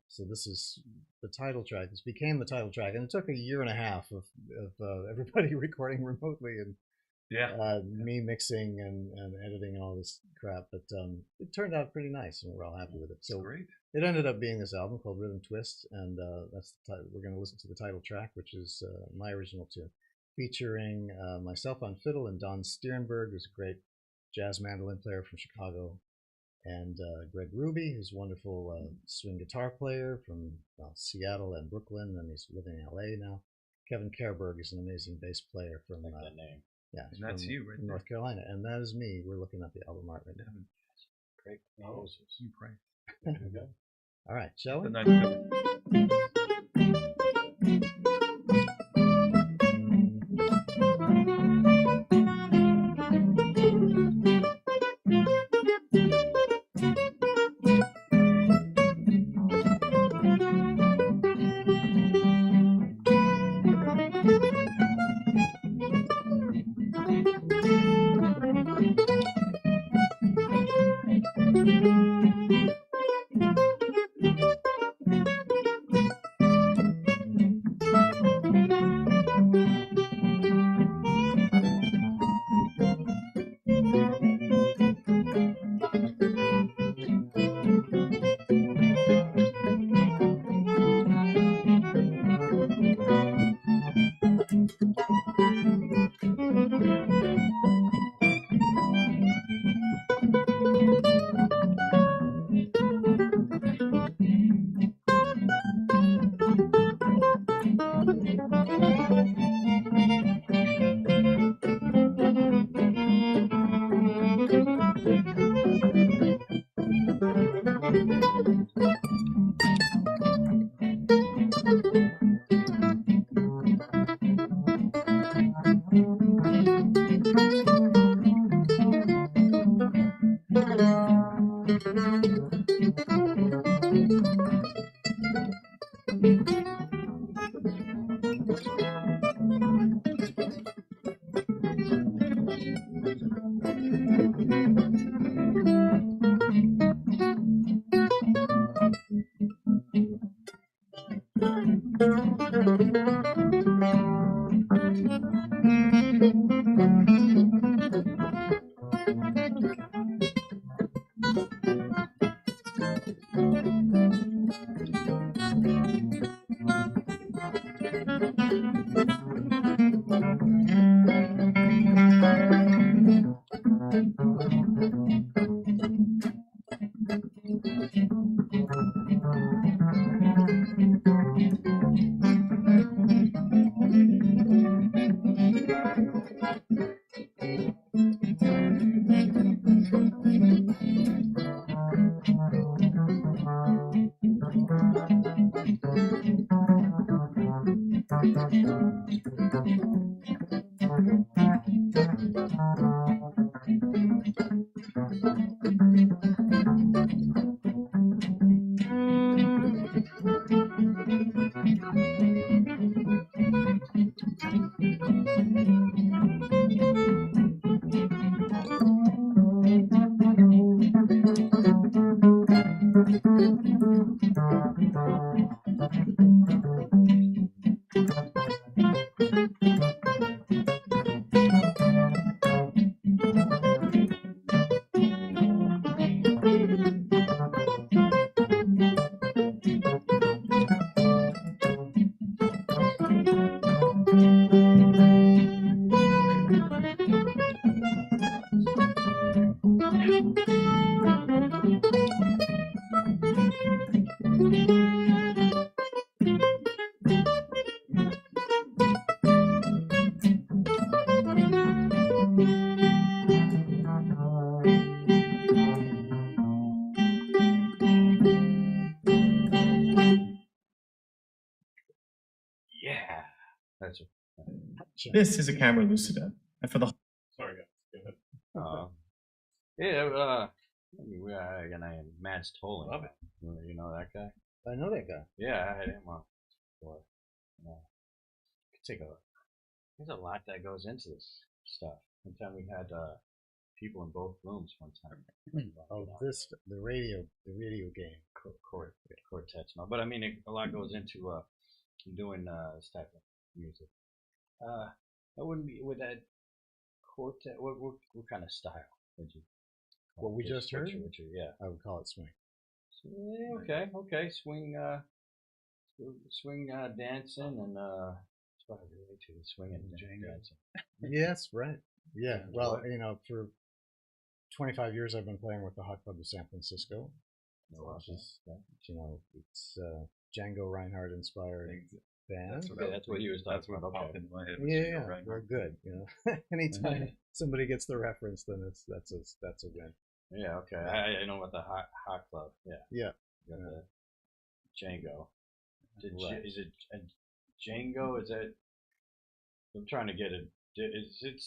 so this is the title track. This became the title track, and it took a year and a half of everybody recording remotely, and me mixing and editing and all this crap. But it turned out pretty nice, and we're all happy with it. So great. It ended up being this album called Rhythm Twist, and that's the title. We're going to listen to the title track, which is my original tune, featuring myself on fiddle and Don Stierenberg, who's a great jazz mandolin player from Chicago, and Greg Ruby, who's a wonderful swing guitar player from Seattle and Brooklyn, and he's living in LA now. Kevin Kerberg is an amazing bass player from that name. Yeah, And that's from, you right from there. North Carolina, and that is me. We're looking at the album art right now. Great Oh, composers. you pray. All right, shall we? The night- Yeah, that's it. This is a camera lucida, and for the Sorry, guys. Go ahead. Yeah, and I am Mads Tolling. Love it. You know that guy? I know that guy. Yeah, I had him on before. Could take a. There's a lot that goes into this stuff. One time we had people in both rooms. One time. Oh, the radio game. Quartets. No, but I mean, a lot goes into doing this type of music. That wouldn't be with that quartet. What kind of style would you? What we just heard? Yeah, I would call it swing. so, yeah, okay, swing, dancing, and that's what I relate to, swing and dancing. Yes, right. Yeah. Well, for 25 years I've been playing with the Hot Club of San Francisco, which is, it's Django Reinhardt inspired band. That's what he was talking about. Popped into my head. Yeah, we're good. Anytime somebody gets the reference, then that's a win. Yeah, okay. I know about the hot club. Yeah. Yeah. Got the Django. Right. Is it a Django? Is that? I'm trying to get it. Is it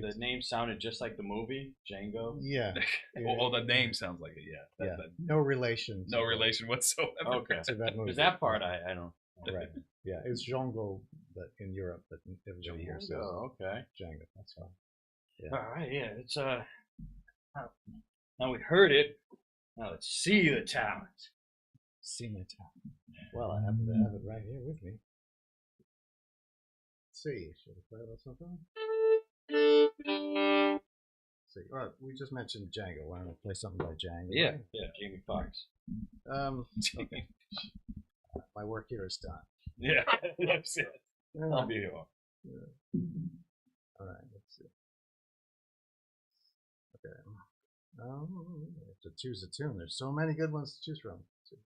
the name sounded just like the movie Django? Yeah. Well, the name sounds like it. Yeah. Yeah. No relation. No relation whatsoever. Okay. To that movie. Because that part I don't. Right. Yeah. It's Django, but in Europe, but everybody here says Oh, okay. Django. That's fine. Yeah. All right. Yeah. It's Now we heard it. Now let's see the talent. See my talent. Well, I happen to have it right here with me. Let's see. Should I play about something? Let's see. All right, we just mentioned Django. Why don't I play something by Django? Yeah. Right? Yeah. Jamie Foxx. Okay. My work here is done. Yeah. That's it. I'll be here. All right, let's see. Okay. I have to choose a tune. There's so many good ones to choose from. Let's see.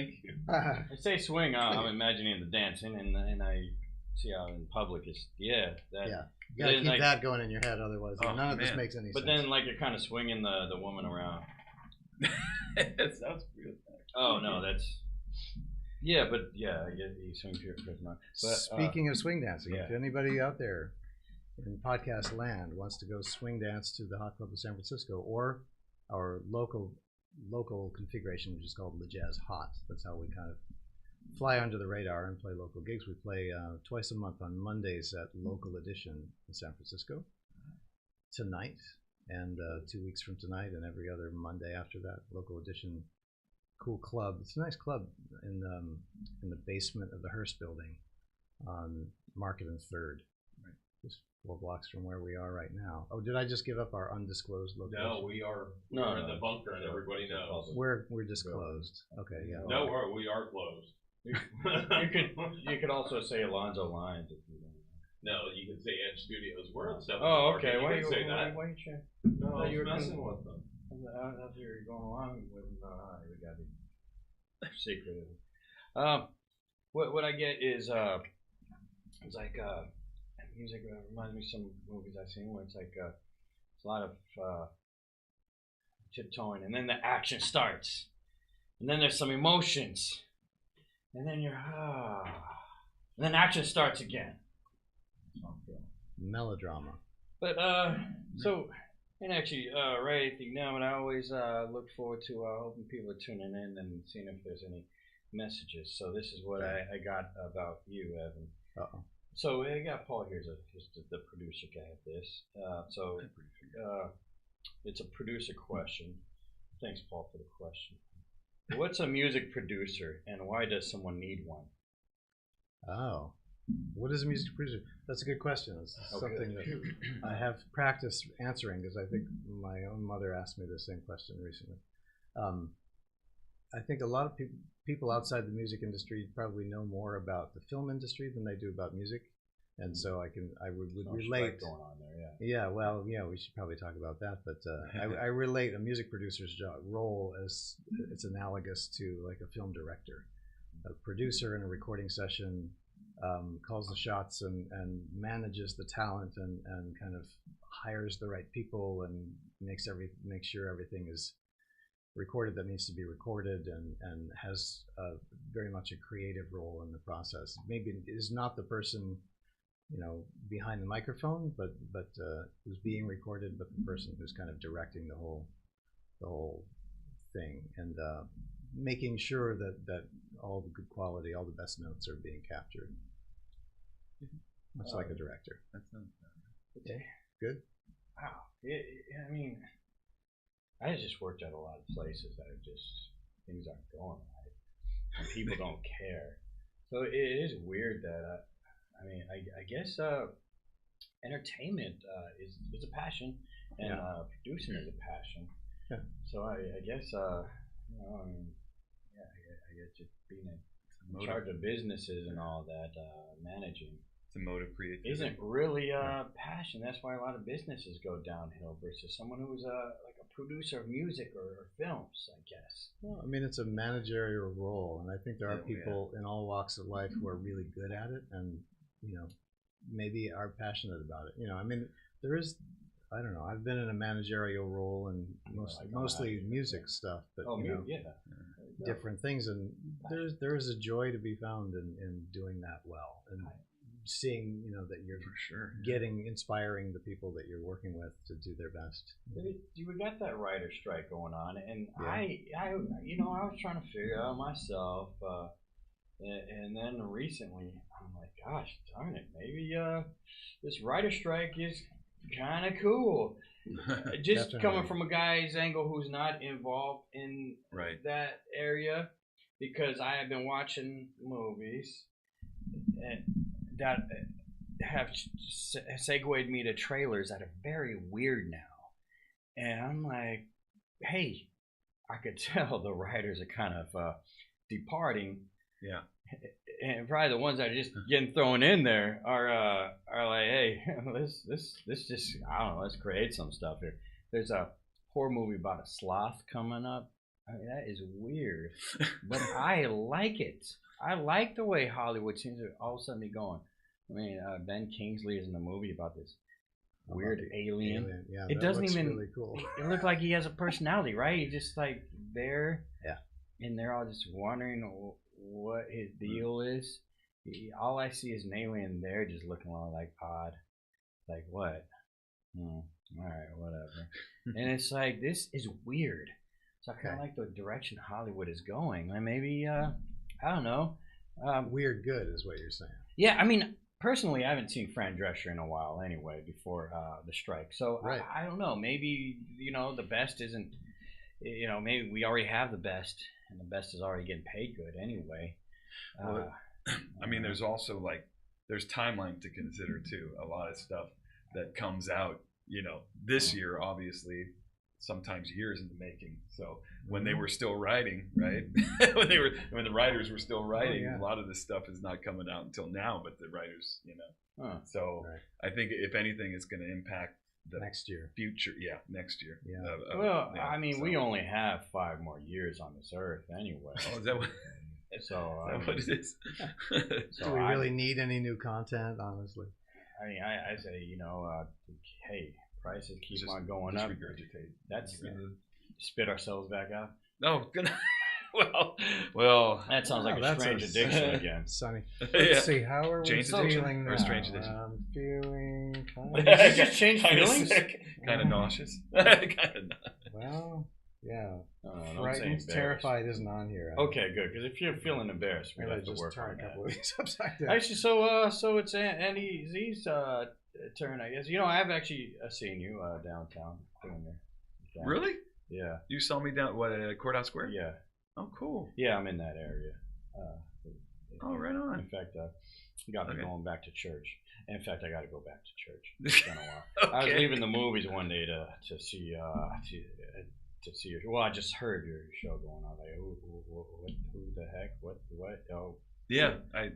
Thank you. I say swing. I'm imagining the dancing, and I see how in public is that. Yeah. You gotta then, keep like, that going in your head, otherwise Oh, none of this man. makes any But sense. then like you're kind of swinging the woman around. That sounds real. Oh no, that's I get you swing to your prisoner. But Speaking of swing dancing, yeah. if anybody out there in podcast land wants to go swing dance to the Hot Club of San Francisco or our local configuration, which is called Le Jazz Hot, that's how we kind of fly under the radar and play local gigs. We play twice a month on Mondays at Local Edition in San Francisco tonight, and 2 weeks from tonight, and every other Monday after that. Local Edition, cool club. It's a nice club in the basement of the Hearst building on Market and Third, just 4 blocks from where we are right now. Oh, did I just give up our undisclosed location? No, we're in the bunker, and everybody knows. We're disclosed. Okay, yeah. No, we are closed. you could also say Alonzo Lines if you want. No, you can say Edge Studios. We're on 7th. Oh, okay. You can say that. Why you trying? No, I you was were messing with them. I thought you were going along with. We got to be secretive. What I get is it's like music reminds me of some movies I've seen where it's like it's a lot of tiptoeing, and then the action starts, and then there's some emotions, and then you're and then action starts again. Melodrama. But so, and actually, right, you know, and I always look forward to hoping people are tuning in and seeing if there's any messages. So this is what I got about you, Evan. Uh-oh. So I got Paul here, just the producer guy of this. It's a producer question. Thanks, Paul, for the question. What's a music producer, and why does someone need one? Oh. What is a music producer? That's a good question. It's something that I have practiced answering, because I think my own mother asked me the same question recently. I think a lot of people outside the music industry probably know more about the film industry than they do about music, and so I would relate. Going on there, yeah. Well, yeah, we should probably talk about that. But I relate a music producer's role as it's analogous to like a film director. A producer in a recording session calls the shots and manages the talent and kind of hires the right people and makes sure everything is recorded that needs to be recorded, and has very much a creative role in the process. Maybe is not the person, you know, behind the microphone, but who's being recorded, but the person who's kind of directing the whole thing, and making sure that all the good quality, all the best notes are being captured. Much like a director. That sounds Okay. Good. Wow. I mean, I just worked at a lot of places that are just things aren't going right, and people don't care. So it is weird that I guess entertainment is a passion, and producing is a passion. Yeah. So I guess you know, I mean, yeah, I guess just being in charge of businesses and all that, managing. It's a mode of creativity. Isn't really a passion. That's why a lot of businesses go downhill versus someone who's like a producer of music or films, I guess. Well, I mean, it's a managerial role, and I think there are people in all walks of life who are really good at it, and you know, maybe are passionate about it. You know, I mean, there is. I don't know. I've been in a managerial role and mostly music stuff, but different things, and there is a joy to be found in doing that well, and seeing, you know, that you're inspiring the people that you're working with to do their best. We got that writer strike going on, and I was trying to figure out myself, and then recently I'm like, gosh darn it, maybe this writer strike is kind of cool. Just coming from a guy's angle who's not involved in that area, because I have been watching movies that have segued me to trailers that are very weird now, and I'm like, hey, I could tell the writers are kind of departing. Yeah. And probably the ones that are just getting thrown in there are like, hey, this just, I don't know, let's create some stuff here. There's a horror movie about a sloth coming up, I mean, that is weird, but I like it. I like the way Hollywood seems to all of a sudden be going. I mean, Ben Kingsley is in the movie about this weird alien. Yeah, it that doesn't looks even really cool. It looked like he has a personality, right? He's just like there. Yeah. And they're all just wondering what his deal is. All I see is an alien there, just looking all like odd. Like what? All right, whatever. And it's like, this is weird. So I kind of like the direction Hollywood is going. Like maybe I don't know. Weird good is what you're saying. Yeah, I mean, personally, I haven't seen Fran Drescher in a while anyway, before the strike. So Right. I don't know. Maybe, the best isn't, maybe we already have the best, and the best is already getting paid good anyway. Well, I mean, there's also there's timeline to consider too. A lot of stuff that comes out, this year, obviously, sometimes years in the making. So when they were still writing, right? when the writers were still writing, a lot of this stuff is not coming out until now. But the writers, So I think if anything, it's going to impact the next year. Future, next year. Yeah. I mean, we only have 5 more years on this earth anyway. Oh, is that what? So is that what it is? So do we really need any new content? Honestly, I mean, I say, hey, prices keep on going up. That's spit ourselves back out. No, well. That sounds like a strange addiction again. Sonny. Let's see. How are we Jane's feeling now? or strange addiction? I'm feeling Did you just change feelings? Kind of nauseous. Well, yeah. Don't Frightened, say terrified isn't on here. Okay, good. Because if you're feeling embarrassed, we Maybe I have to just work turn on a couple that. of these upside down. Actually, so it's Andy Z's turn, I guess. I've actually seen you downtown doing your. Really? Yeah. You saw me down Courthouse Square? Yeah. Oh, cool. Yeah, I'm in that area. Oh, right on. In fact, got me going back to church. In fact, I got to go back to church. It's been a while. I was leaving the movies one day to see to see your. Well, I just heard your show going on. Like, who the heck? What? Oh. Yeah.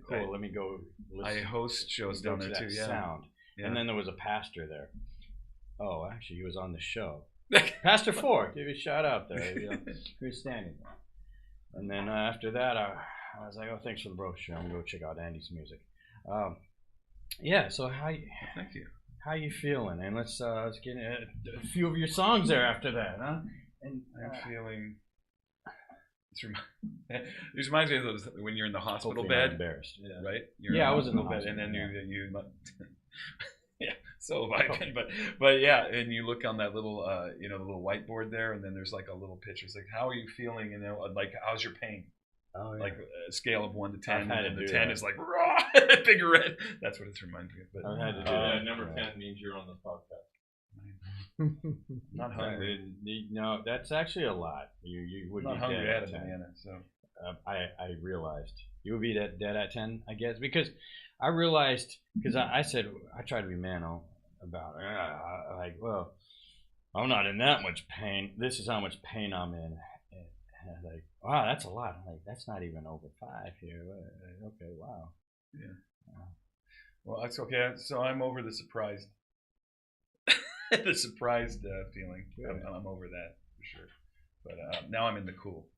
Cool. Let me go. I host shows down there too. Yeah. Sound. Yeah. And then there was a pastor there. Oh, actually, he was on the show. Pastor Ford, give you a shout out there. He was standing there. And then after that, I was like, oh, thanks for the brochure. I'm going to go check out Andy's music. Yeah, so thank you. How you feeling? And let's get a few of your songs there after that, huh? And I'm feeling... This reminds me of those, when you're in the hospital hopefully bed. Not embarrassed. Right? I was in the bed, hospital, and then yeah. you yeah, so have I been, but yeah, and you look on that little the little whiteboard there, and then there's like a little picture. It's like, how are you feeling? And like, how's your pain? Oh, yeah. Like a scale of 1 to 10, and the 10 that. is like raw, big red. That's what it's reminding me of. But I've had to do that. Number 10 means you're on the podcast. Not hungry. No, that's actually a lot. You would Not be hungry. dead I had at a 10. banana, so. I realized you would be dead at 10, I guess, because I realized, because I said, I tried to be manly about it. Like, well, I'm not in that much pain. This is how much pain I'm in. And I was like, wow, that's a lot. I'm like, that's not even over 5 here. Okay, wow. Yeah. Well, that's okay. So I'm over the surprised, feeling. I'm over that for sure. But now I'm in the cool.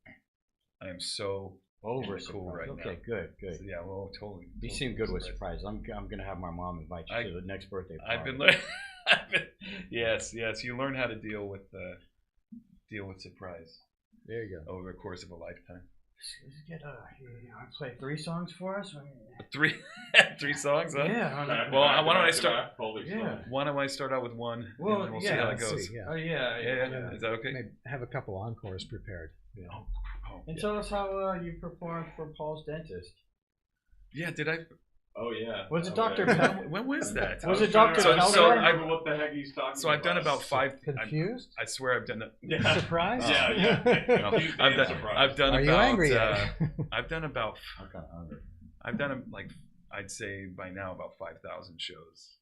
I am so over cool right now. Okay, good. So, yeah, well, totally. You seem good with surprises. I'm gonna have my mom invite you to the next birthday party. I've been learning. Yes. You learn how to deal with surprise. There you go. Over the course of a lifetime. Let's get play 3 songs for us. 3 songs, huh? Yeah. Well, why don't I start? Yeah. Why don't I start out with one? Well, and we'll see how it let's goes. see, yeah. Oh yeah. Yeah. Is that okay? Maybe have a couple encores prepared. Yeah. And tell us how you performed for Paul's Dentist. Yeah. Did I? Oh yeah. Was it Dr. Pell? When was that? Was it Dr. So Pell? I remember what the heck he's talking about. So I've done about 5. Confused? I swear I've done that. Yeah. Surprised? Yeah. No, I've done Are about. you angry I've done about. I'm kind of hungry. I've done like, I'd say by now about 5,000 shows.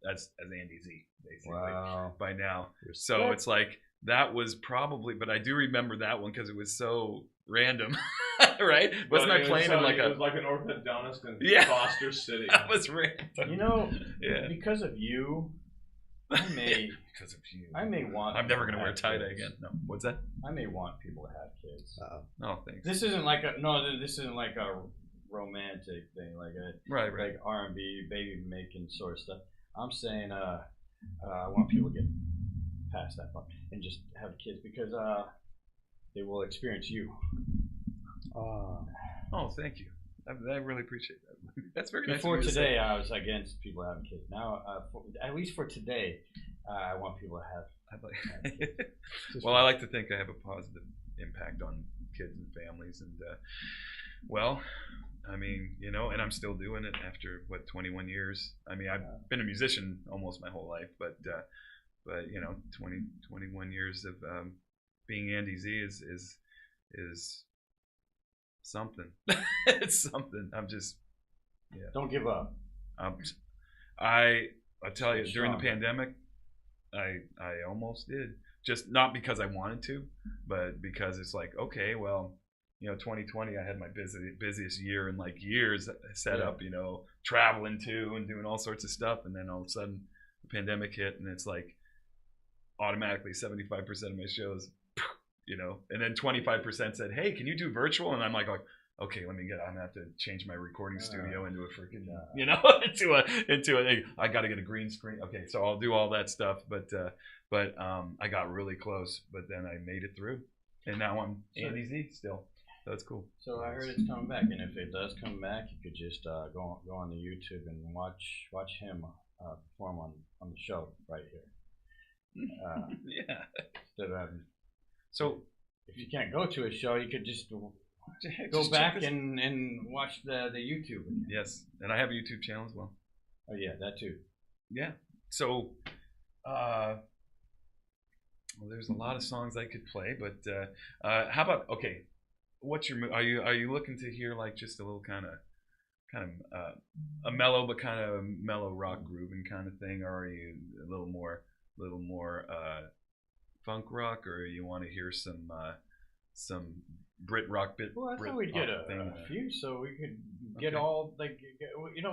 As Andy Z, basically. Wow. By now. So it's like, that was probably, but I do remember that one because it was so random, right? Wasn't I playing in like it was like an orthodontist in Yeah. Foster City. That was random. You know, Yeah. because of you, I may because of you. I may want. I'm never people gonna wear have tie dye kids. again. No, what's that? I may want people to have kids. Oh, thanks. This isn't like a This isn't like a romantic thing, like a Right. like R&B baby making sort of stuff. I'm saying I want people to get past that part and just have kids because they will experience you. Oh, thank you. I really appreciate that. That's very nice. Before of you to today, say. I was against people having kids. Now, at least for today, I want people to have. Well, I like to think I have a positive impact on kids and families, and well, I mean, and I'm still doing it after 21 years. I mean, I've been a musician almost my whole life, but 21 years of being Andy Z is something. It's something. I'm just Don't give up. I tell you, Stay during the strong. pandemic, I almost did. Just not because I wanted to, but because it's like, okay, well, 2020, I had my busiest year in like years set up, traveling to and doing all sorts of stuff. And then all of a sudden the pandemic hit and it's like automatically 75% of my shows, and then 25% said, hey, can you do virtual? And I'm like, okay, I'm gonna have to change my recording studio into a freaking, into a, I got to get a green screen. Okay, so I'll do all that stuff, but I got really close, but then I made it through, and now I'm Andy Z still. So that's cool. So I heard it's coming back, and if it does come back, you could just go on the YouTube and watch him perform on the show right here. Yeah. Instead of having, So if you can't go to a show, you could just go just back check this- and watch the YouTube. Yes, and I have a YouTube channel as well. Oh yeah, that too. Yeah. So, well, there's a lot of songs I could play, but how about what's your are you looking to hear like just a little kind of a mellow but kind of mellow rock grooving kind of thing, or are you a little more funk rock, or you want to hear some Brit rock bit? Well, I Brit thought we'd get pop thing? a few, so we could get Okay. all like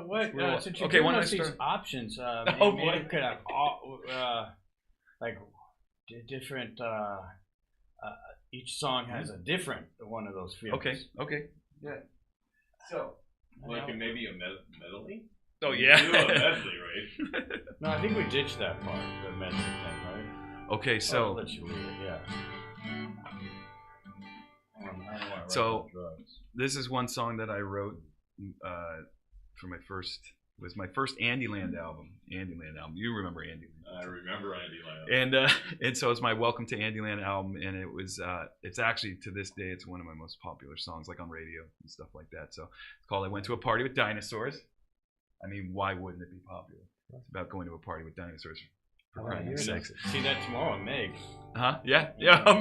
what? Well, Since you're okay, giving why don't us I these start? options, Oh, maybe boy. we could have all like different. Each song has a different one of those feelings. Okay. Yeah. So. Like maybe a medley? Oh You yeah. do a medley, right? No, I think we ditched that part, the medley thing, right? Okay, I'll so let you read it. Yeah. I don't want to So- write about drugs. this is one song that I wrote for my first Andyland album. You remember Andyland? I remember Andy Lamb. And so it's my Welcome to Andyland album, and it was it's actually to this day it's one of my most popular songs, like on radio and stuff like that. So it's called "I Went to a Party with Dinosaurs." I mean, why wouldn't it be popular? It's about going to a party with dinosaurs. For crying sakes. See that tomorrow, Meg. Huh? Yeah.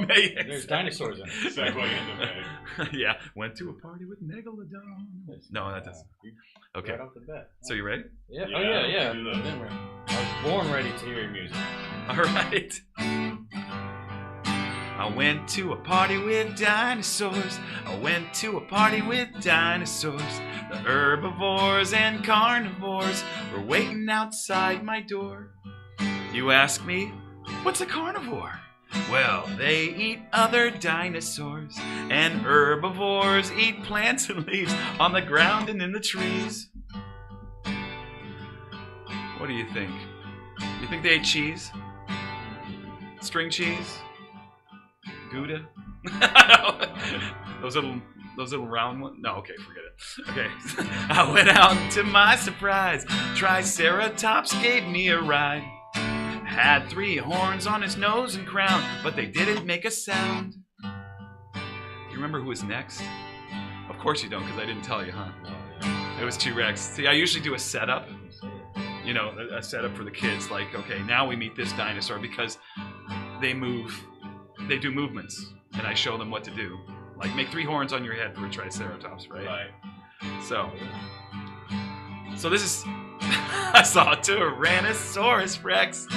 May. There's dinosaurs in it. Segue into Meg. Yeah. Went to a party with Megalodon. No, that doesn't. Okay. Right off the bat. So you ready? Yeah. Yeah, Oh yeah, yeah. let's do that. I was born ready to hear your music. All right. I went to a party with dinosaurs. I went to a party with dinosaurs. The herbivores and carnivores were waiting outside my door. You ask me, what's a carnivore? Well, they eat other dinosaurs, and herbivores eat plants and leaves on the ground and in the trees. What do you think? You think they ate cheese? String cheese? Gouda? Those little round ones? No, okay, forget it. Okay. I went out to my surprise. Triceratops gave me a ride. Had 3 horns on his nose and crown, but they didn't make a sound. You remember who was next? Of course you don't, because I didn't tell you, huh? It was T-Rex. See, I usually do a setup. A setup for the kids. Like, okay, now we meet this dinosaur because they move. They do movements, and I show them what to do. Like, make 3 horns on your head for a Triceratops, right? Right. So this is. I saw a Tyrannosaurus Rex,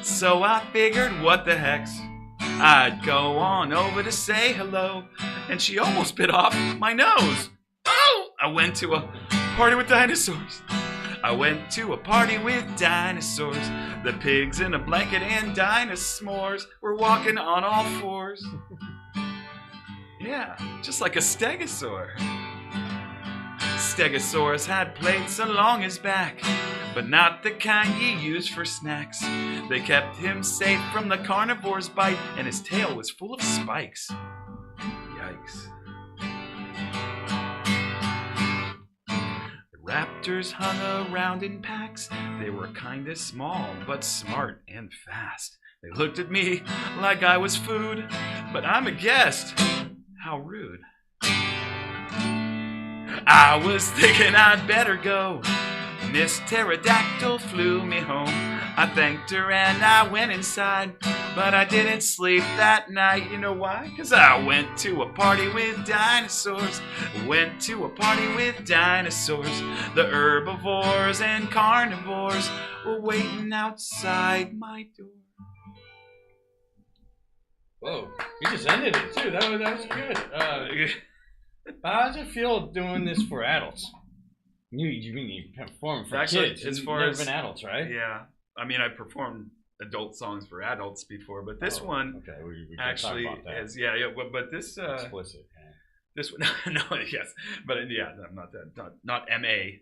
so I figured, what the hex? I'd go on over to say hello, and she almost bit off my nose. Oh! I went to a party with dinosaurs. I went to a party with dinosaurs. The pigs in a blanket and dinosaurs were walking on all fours. Yeah, just like a stegosaur. Stegosaurus had plates along his back, but not the kind you use for snacks. They kept him safe from the carnivore's bite, and his tail was full of spikes. Yikes. The raptors hung around in packs. They were kinda small, but smart and fast. They looked at me like I was food, but I'm a guest. How rude. I was thinking I'd better go. Miss Pterodactyl flew me home. I thanked her and I went inside, but I didn't sleep that night. You know why? 'Cause I went to a party with dinosaurs. Went to a party with dinosaurs. The herbivores and carnivores were waiting outside my door. Whoa, you just ended it too. That was good. How does it feel doing this for adults? You perform for Actually, kids. as far Never as been adults, right? Yeah, I mean, I performed adult songs for adults before, but this one okay, we actually talk about that. is but this Explicit. Yeah. this one no yes, but yeah, no, not that not MA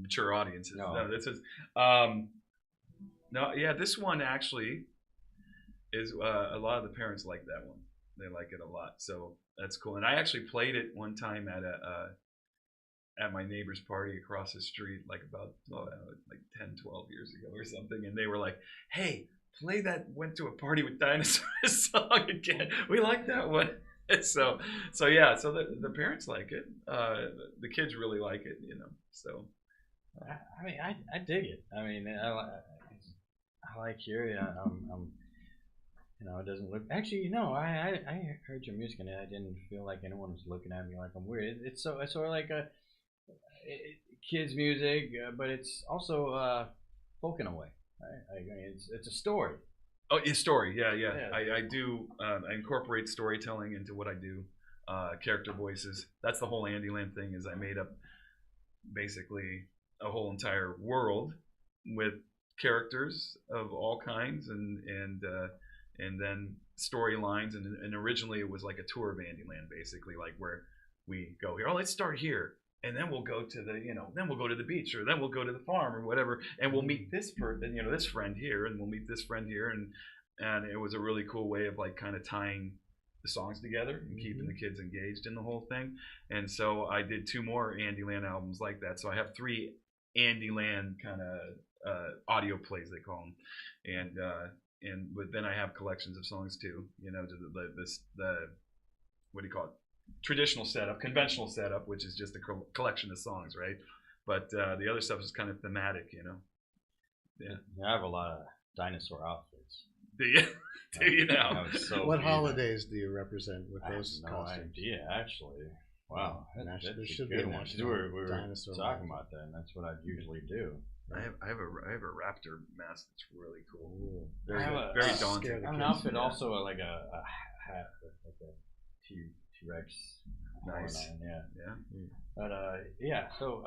mature audiences. No, this is no, yeah, this one actually is a lot of the parents like that one. They like it a lot, so that's cool. And I actually played it one time at my neighbor's party across the street, like about like 10, 12 years ago or something. And they were like, "Hey, play that Went to a Party with Dinosaurs song again. We like that one." So yeah, so the parents like it. The kids really like it, you know. So I mean, I dig it. I mean, I like hearing. You know, it doesn't look. Actually, you know, I heard your music and I didn't feel like anyone was looking at me like I'm weird. It's sort of like a kids music, but it's also folk in a way. Right? I mean, it's a story. Oh, a story, yeah. I do. I incorporate storytelling into what I do. Character voices. That's the whole Andyland thing. Is I made up basically a whole entire world with characters of all kinds and then storylines, and originally it was like a tour of Andyland, basically, like where we go here. Oh, let's start here, and then we'll go to then we'll go to the beach, or then we'll go to the farm, or whatever, and we'll meet this person, this friend here, and we'll meet this friend here, and it was a really cool way of like kind of tying the songs together and keeping the kids engaged in the whole thing. And so I did 2 more Andyland albums like that. So I have 3 Andyland kind of audio plays, they call them, but then I have collections of songs too, the what do you call it? Traditional setup, conventional setup, which is just a collection of songs, right? But the other stuff is kind of thematic, Yeah. I have a lot of dinosaur outfits. Do you? Do you now? So what holidays do you represent with those I have no costumes? idea, actually. Wow, that's There a should good be a one. national We were dinosaur talking month. about that, and that's what I usually do. I have a raptor mask that's really cool. Ooh. I have a- Very uh, daunting. scare the I have an kids. outfit also like a hat with like a T-Rex. Nice. horn on, yeah. Yeah. But yeah. So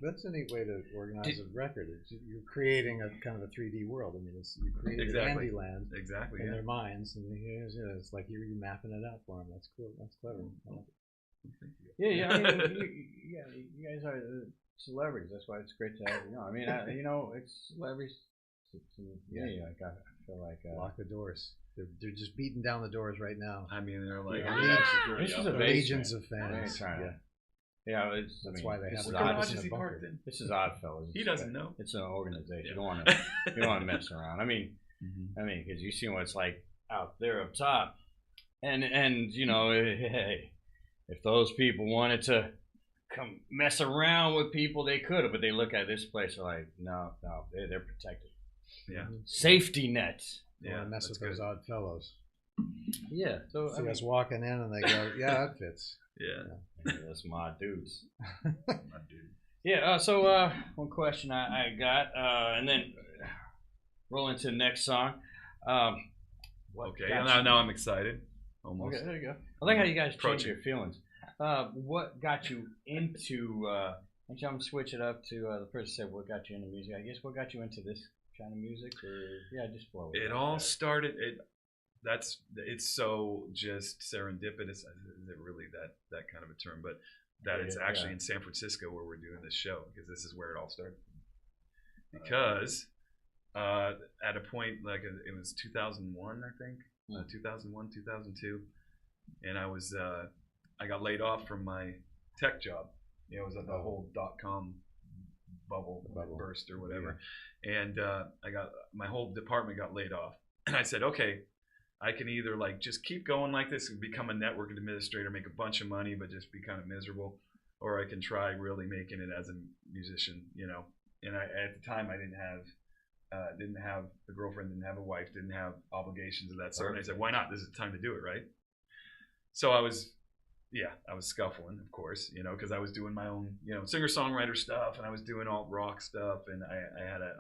That's a neat way to organize a record. You're creating a kind of a 3D world. I mean, you created Exactly. Andyland Exactly. in Yeah. their minds, and it's like you're mapping it out for them. That's cool. That's clever. I like it. yeah. I mean, you guys are celebrities. That's why it's great to have you. I mean, it's celebrities. Yeah. Like I feel like Lock the doors. They're just beating down the doors right now. I mean, they're like, this is a Legions base, of fans. man. Yeah. That's why they have this the is Odd- odd. in a bunker. This is Oddfellows. He doesn't know. It's an organization. Yeah. You don't want to mess around. I mean, because you see what it's like out there up top, and hey, if those people wanted to come mess around with people, they could have, but they look at this place and like, no, they're protected. Yeah. Safety nets. Don't Yeah. wanna mess That's with those good. odd fellows. Yeah. So See us walking in, and they go, "Yeah, that fits." Yeah. that's my dudes. My dude. Yeah. So one question I got, and then roll into the next song. Okay. Now I'm excited. Almost. Okay, there you go. I like how you guys change Approaching. your feelings. What got you into Actually, I'm gonna switch it up to the person said, "What got you into music?" I guess what got you into this kind of music, or just flow. It all started. It's so just serendipitous. Is it really that kind of a term? But that it's actually in San Francisco where we're doing this show, because this is where it all started. Because at a point, like it was 2001, I think, 2001, 2002, and I got laid off from my tech job. It was the whole .com bubble burst or whatever, and my whole department got laid off, and I said, okay, I can either like just keep going like this and become a network administrator, make a bunch of money, but just be kind of miserable, or I can try really making it as a musician, And at the time I didn't have a girlfriend, didn't have a wife, didn't have obligations of that sort. And I said, why not? This is the time to do it, right? So I was scuffling, of course, because I was doing my own, singer-songwriter stuff, and I was doing alt rock stuff, and I had an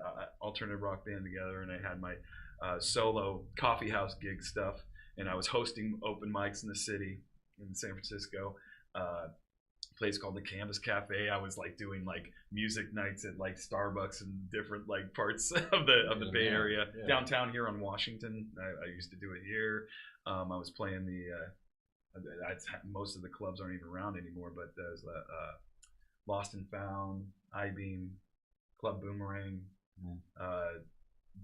alternative rock band together, and I had my solo coffee house gig stuff, and I was hosting open mics in the city in San Francisco, place called the Canvas Cafe. I was like doing like music nights at like Starbucks and different like parts of the Bay Area, downtown here on Washington. I used to do it here. I was playing most of the clubs aren't even around anymore, but there's Lost and Found, I-Beam, Club Boomerang,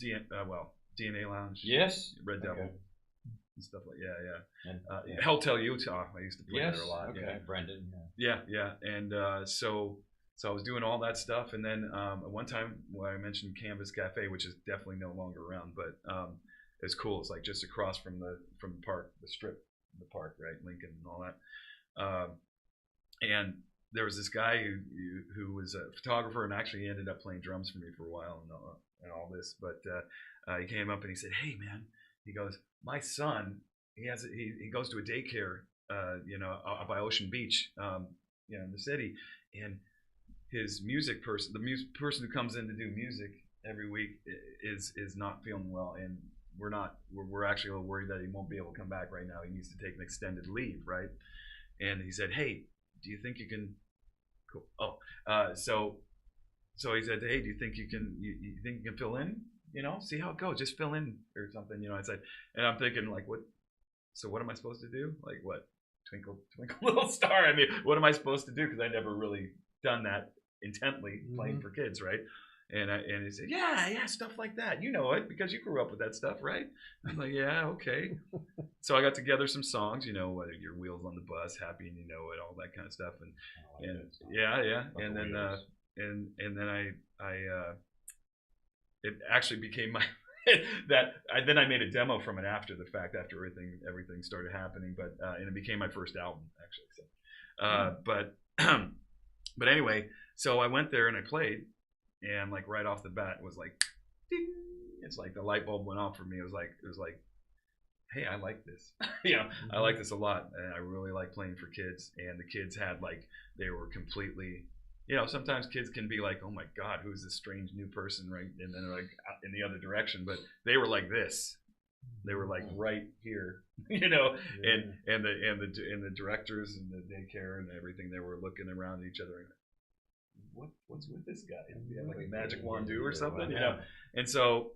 DNA Lounge, yes, Red Devil, and stuff like and Hotel Utah. I used to play there a lot. Okay, Brendan. Yeah. And so I was doing all that stuff, and then at one time, I mentioned Canvas Cafe, which is definitely no longer around, but it's cool. It's like just across from the park, the strip. The park, right, Lincoln and all that, and there was this guy who was a photographer, and actually ended up playing drums for me for a while and all this. But he came up and he said, "Hey, man," he goes, "My son, he goes to a daycare, out by Ocean Beach, in the city, and his music person, the person who comes in to do music every week, is not feeling well, and we're actually a little worried that he won't be able to come back right now. He needs to take an extended leave, right?" And he said, "Hey, do you think you can?" Cool. So he said, "Hey, do you think you can fill in? See how it goes. Just fill in or something." I said, and I'm thinking like, what? So what am I supposed to do? Like what? Twinkle, twinkle, little star. I mean, what am I supposed to do? Because I never really done that intently, playing for kids, right? And he said, yeah, stuff like that. You know it because you grew up with that stuff, right? I'm like, yeah, okay. So I got together some songs, whether your wheels on the bus, happy and you know it, all that kind of stuff, and and then I it actually became my then I made a demo from it after the fact, after everything started happening, but and it became my first album actually. So, but anyway, so I went there and I played. And like right off the bat, it was like, ding! It's like the light bulb went off for me. It was like, hey, I like this. I like this a lot, and I really like playing for kids. And the kids had they were completely, sometimes kids can be like, oh my God, who's this strange new person, right? And then they're like in the other direction, but they were like this. They were like right here, and the directors and the daycare and everything. They were looking around at each other. And, what's with this guy? Do you have like a magic wand or something? And so,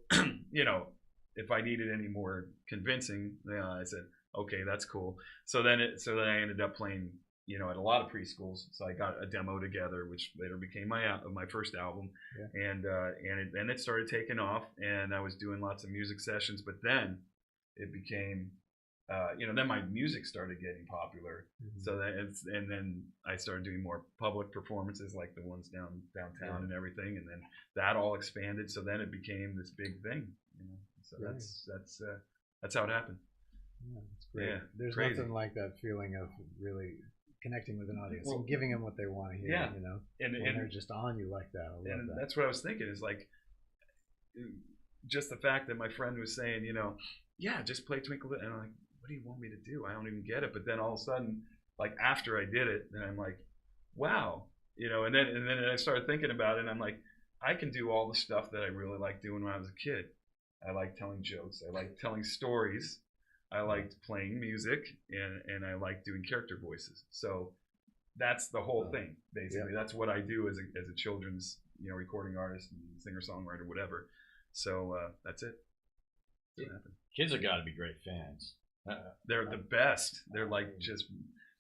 if I needed any more convincing, I said, okay, that's cool. So then I ended up playing, at a lot of preschools. So I got a demo together, which later became my first album, and it started taking off, and I was doing lots of music sessions. But then it became then my music started getting popular. So then I started doing more public performances like the ones downtown and everything, and then that all expanded. So then it became this big thing. So that's how it happened. Yeah, that's great. Yeah, there's crazy. Nothing like that feeling of really connecting with an audience and giving them what they want to hear. And they're just on you like that. I love that. That's what I was thinking. Is like just the fact that my friend was saying, just play Twinkle, and I'm like, what do you want me to do? I don't even get it. But then all of a sudden, like after I did it, then I'm like, wow, and then I started thinking about it, and I'm like, I can do all the stuff that I really liked doing when I was a kid. I like telling jokes. I like telling stories. I liked playing music, and I like doing character voices. So that's the whole thing, basically. That's what I do as a children's, recording artist and singer-songwriter, whatever. So that's it. Kids have got to be great fans. They're the best. They're like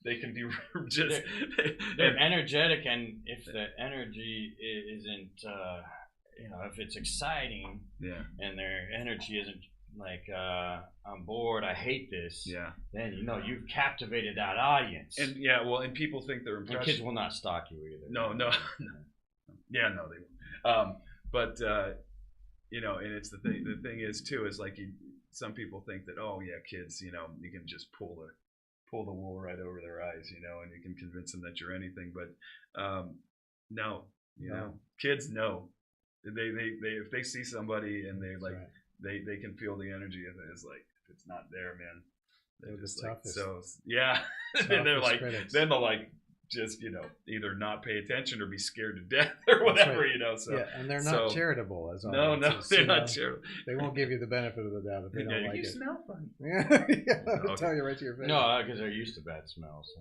they can be just. They're energetic, and if the energy isn't, if it's exciting, and their energy isn't like I'm bored, I hate this, then you've captivated that audience. And and people think they're impressive. And kids will not stalk you either. No, they won't. But and it's the thing. The thing is too is like some people think that kids, you can just pull the wool right over their eyes, and you can convince them that you're anything. But no, kids know. They if they see somebody and they like. Right. They can feel the energy of it. It's like if it's not there, man. They're just like so then they're like critics. Then they'll like just either not pay attention or be scared to death or whatever, So and they're not charitable as no, they're not charitable. They won't give you the benefit of the doubt if they don't like it. You smell funny. They'll tell you right to your face. No, because they're used to bad smells.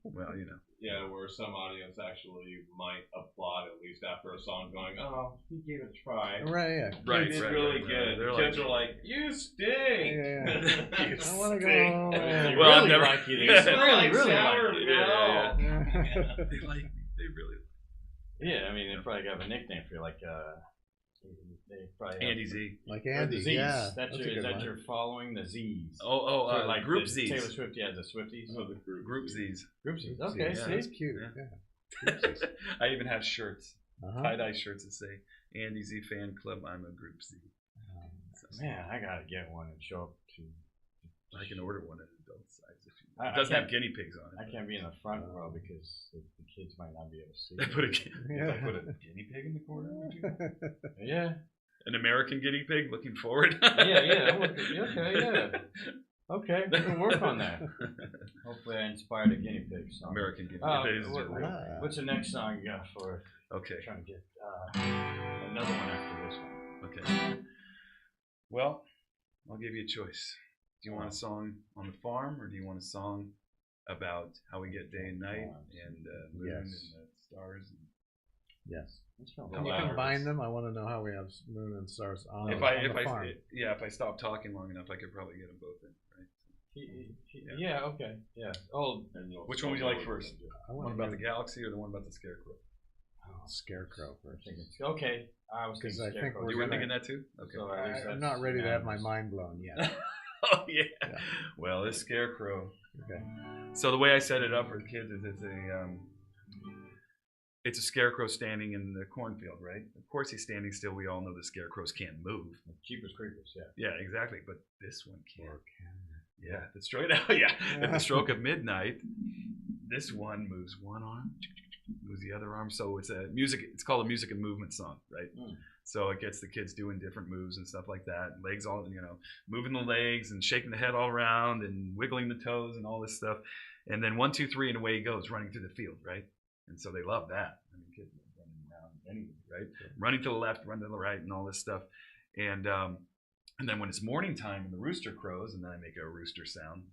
Well, Yeah, where some audience actually might applaud at least after a song, going, "Oh, he gave it a try." Right, Right, did really good. The kids are like, "You stink." I want to go home. Well, I've never like you. Really sour like you. milk. They like me. They really. Yeah, I mean, they probably have a nickname for you, like they probably have, Andy Z. Like Andy, Z's. yeah. That's you're following the Z's. So like Group the Z's. Taylor Swift has the Swifties. Oh, the Group Z's. Group Z's. Okay, Yeah, that's cute. Yeah. I even have shirts, tie-dye shirts that say Andy Z Fan Club. I'm a Group Z. Man, I gotta get one and show up to. I can order one in adult size. It doesn't have guinea pigs on it. I can't be in the front row because the kids might not be able to see. They put a guinea pig in the corner. Yeah. An American guinea pig looking forward. Okay, we can work on that. Hopefully, I inspired a guinea pig song. American guinea pigs. What's the next song you got for us? Okay. I'm trying to get another one after this one. Okay. Well, I'll give you a choice. Do you want a song on the farm, or do you want a song about how we get day and night and moon and the stars? Yes. Can you combine them? I want to know how we have moon and stars on the farm. If I stop talking long enough, I could probably get them both in, right? Yeah. Okay. Yeah. Oh, which one would you like first? The one about the galaxy or the one about the scarecrow? Scarecrow first. Okay. I was thinking Scarecrow. You were thinking that too? Okay. So I'm not ready to have my mind blown yet. Oh yeah. Well, this scarecrow. Okay. So the way I set it up for the kids is it's a scarecrow standing in the cornfield, right? Of course he's standing still. We all know the scarecrows can't move. Jeepers creepers, yeah. Yeah, exactly. But this one can. Yeah, that's straight out. Yeah. At the stroke of midnight, this one moves one arm, moves the other arm. So it's it's called a music and movement song, right? So it gets the kids doing different moves and stuff like that. Legs all, moving the legs and shaking the head all around and wiggling the toes and all this stuff. And then 1, 2, 3, and away he goes, running through the field, right? And so they love that. I mean, kids are running around anyway, right? Running to the left, running to the right, and all this stuff. And then when it's morning time and the rooster crows, and then I make a rooster sound,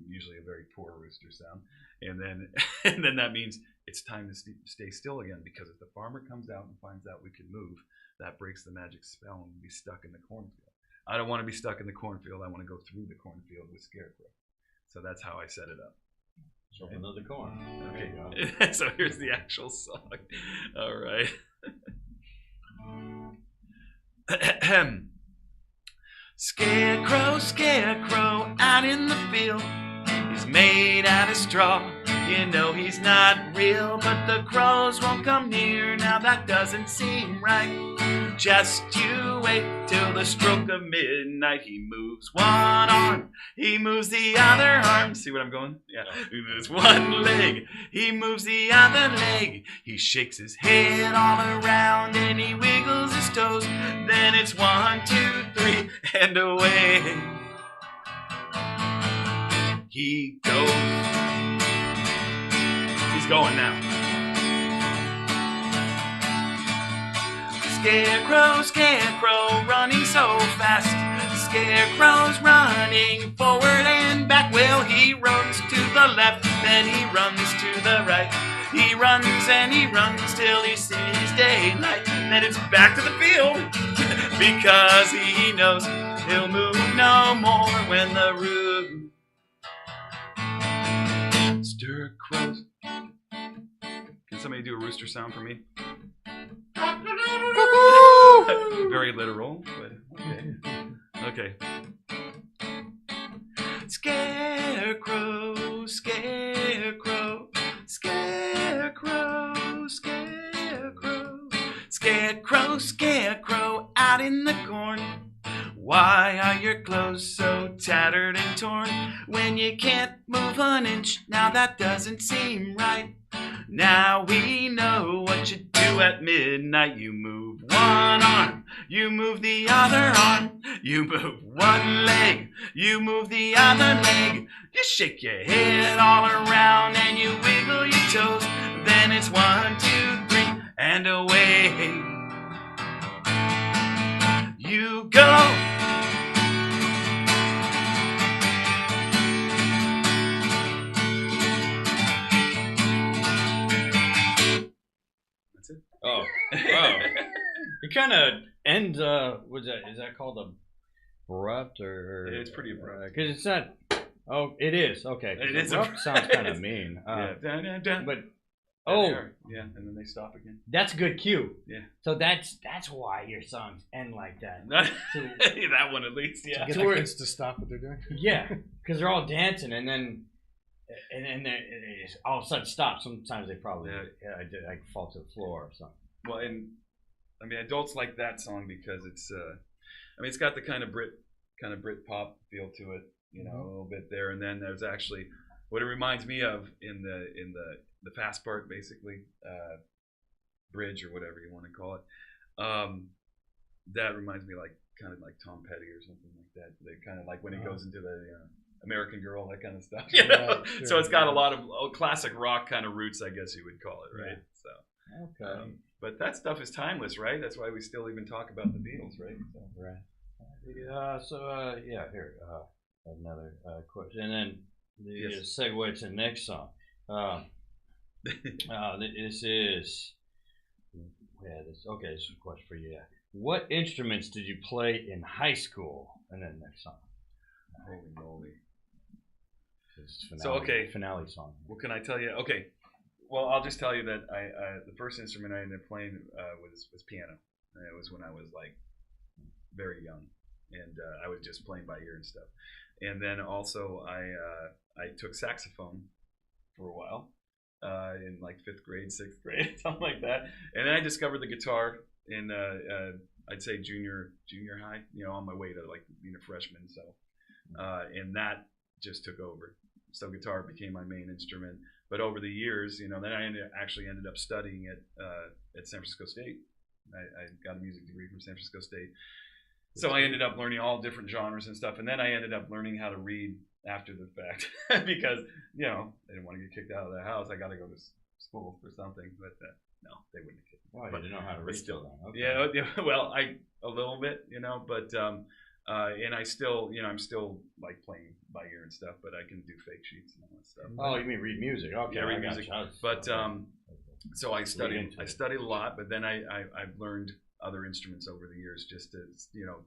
usually a very poor rooster sound, and then that means it's time to stay still again, because if the farmer comes out and finds out we can move, that breaks the magic spell and we'll be stuck in the cornfield. I don't want to be stuck in the cornfield. I want to go through the cornfield with Scarecrow. So that's how I set it up. So another corn. Okay. So here's the actual song. All right. Scarecrow, scarecrow, out in the field. He's made out of straw. You know he's not real, but the crows won't come near. Now that doesn't seem right. Just you wait till the stroke of midnight. He moves one arm, he moves the other arm. See what I'm going? Yeah. He moves one leg, he moves the other leg. He shakes his head all around and he wiggles his toes. Then it's 1, 2, 3, and away he goes. He's going now. Scarecrow, scarecrow, running so fast. Scarecrow's running forward and back. Well, he runs to the left, then he runs to the right. He runs and he runs till he sees daylight. Then it's back to the field because he knows he'll move no more when the rooster crows. Can somebody do a rooster sound for me? Very literal, but okay. Scarecrow, scarecrow, scarecrow, scarecrow, scarecrow, scarecrow, out in the corn. Why are your clothes so tattered and torn when you can't move an inch? Now that doesn't seem right. Now we know what you do at midnight. You move one arm, you move the other arm, you move one leg, you move the other leg. You shake your head all around and you wiggle your toes. Then it's 1, 2, 3, and away you go. Oh, wow. You kind of end, is that called abrupt or? It's pretty abrupt. Because it's not, it is, okay. It is abrupt. Sounds kind of mean. Yeah. But, Yeah, and then they stop again. that's a good cue. Yeah. So that's why your songs end like that. That one at least, yeah. Get the kids to stop what they're doing. Yeah, because they're all dancing and then they just all of a sudden stop. Sometimes they probably I fall to the floor or something. Well, and I mean, adults like that song because it's, it's got the kind of Brit pop feel to it, you know, a little bit there. And then there's actually what it reminds me of in the fast part, basically, bridge or whatever you want to call it. That reminds me kind of like Tom Petty or something like that. They kind of like when he goes into the American Girl, that kind of stuff. You know? Right, sure. So it's got a lot of classic rock kind of roots, I guess you would call it, right? So. Okay. But that stuff is timeless, right? That's why we still even talk about the Beatles, right? So. Right. Here, another question. And then the segue to the next song. This is this is a question for you. Yeah. What instruments did you play in high school? And then next song. Holy moly. Finale song. What can I tell you? Okay. Well, I'll just tell you that the first instrument I ended up playing was piano. And it was when I was like very young, and I was just playing by ear and stuff. And then also I took saxophone for a while in like 5th grade, 6th grade, something like that. And then I discovered the guitar in I'd say junior high, you know, on my way to like being a freshman. So and that just took over. So guitar became my main instrument. But over the years, you know, then I actually ended up studying at San Francisco State. I got a music degree from San Francisco State. So I ended up learning all different genres and stuff. And then I ended up learning how to read after the fact because, you know, I didn't want to get kicked out of the house. I got to go to school for something. But no, they wouldn't have kicked me. Oh, you didn't know how to read still then. Okay. Yeah, well, a little bit, you know, but and I still, you know, I'm still like playing by ear and stuff, but I can do fake sheets and all that stuff. Oh, you mean read music? Okay, yeah, read music. But so I studied a lot, but then I've learned other instruments over the years, just to, you know,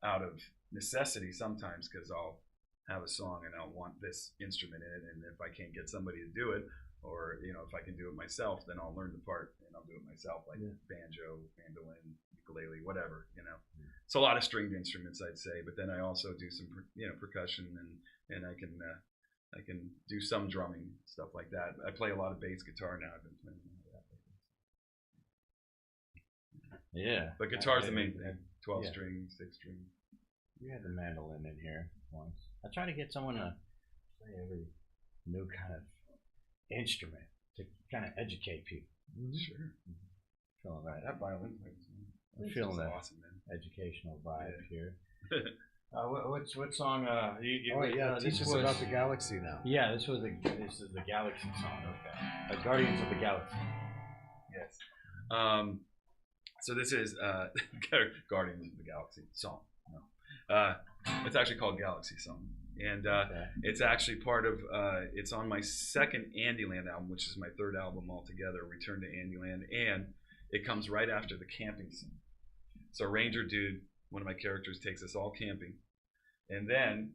out of necessity sometimes, because I'll have a song and I'll want this instrument in it, and if I can't get somebody to do it, or you know, if I can do it myself, then I'll learn the part and I'll do it myself, like banjo, mandolin, ukulele, whatever, you know. It's a lot of stringed instruments, I'd say, but then I also do some, you know, percussion, and I can do some drumming, stuff like that. I play a lot of bass guitar now. I've been playing a lot of that. Yeah. But guitar's the main thing. 12 string, 6 string. You had the mandolin in here once. I try to get someone to play every new kind of instrument to kind of educate people. Sure. Feeling right. That violin player. I'm feeling that awesome, man. educational vibe here. What song? This is about the galaxy now. Yeah, this is the Galaxy song. Okay, Guardians of the Galaxy. Yes. So this is Guardians of the Galaxy song. No. It's actually called Galaxy Song, and it's actually part of. It's on my second Andyland album, which is my third album altogether. Return to Andyland, and it comes right after the camping scene. So Ranger Dude, one of my characters, takes us all camping, and then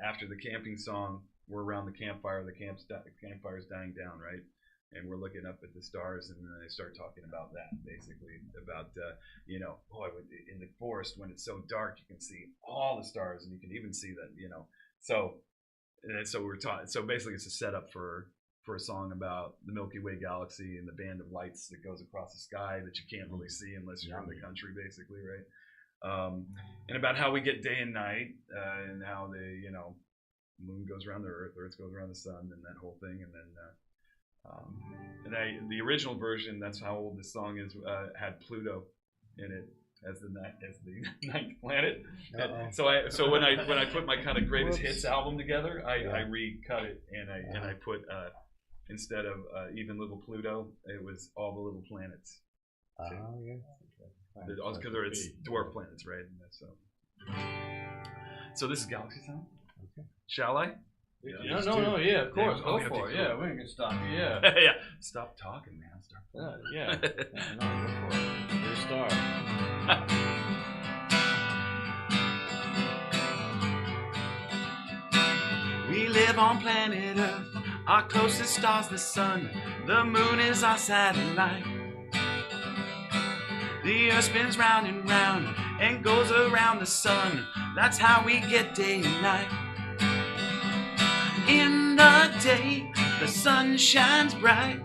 after the camping song, we're around the campfire. The campfire's dying down, right? And we're looking up at the stars, and then I start talking about that, basically about in the forest when it's so dark, you can see all the stars, and you can even see that, So we're talking. So basically, it's a setup for a song about the Milky Way galaxy and the band of lights that goes across the sky that you can't really see unless you're in the country, basically, right? And about how we get day and night, and how the moon goes around the earth goes around the sun, and that whole thing, and then. The original version, that's how old this song is, had Pluto in it as the ninth planet. So when I put my kind of greatest hits album together, I recut it and I put instead of even little Pluto, it was all the little planets. Oh yeah. Because it's dwarf planets, right? So this is Galaxy Song. Okay. Shall I? Yeah, yeah, of course, go for it. Yeah, we can stop you. Yeah. Yeah. Stop talking, man. Start playing. Yeah. No, go for it. You're a star. We live on planet Earth. Our closest star's the sun. The moon is our satellite. The earth spins round and round and goes around the sun. That's how we get day and night. In the day, the sun shines bright,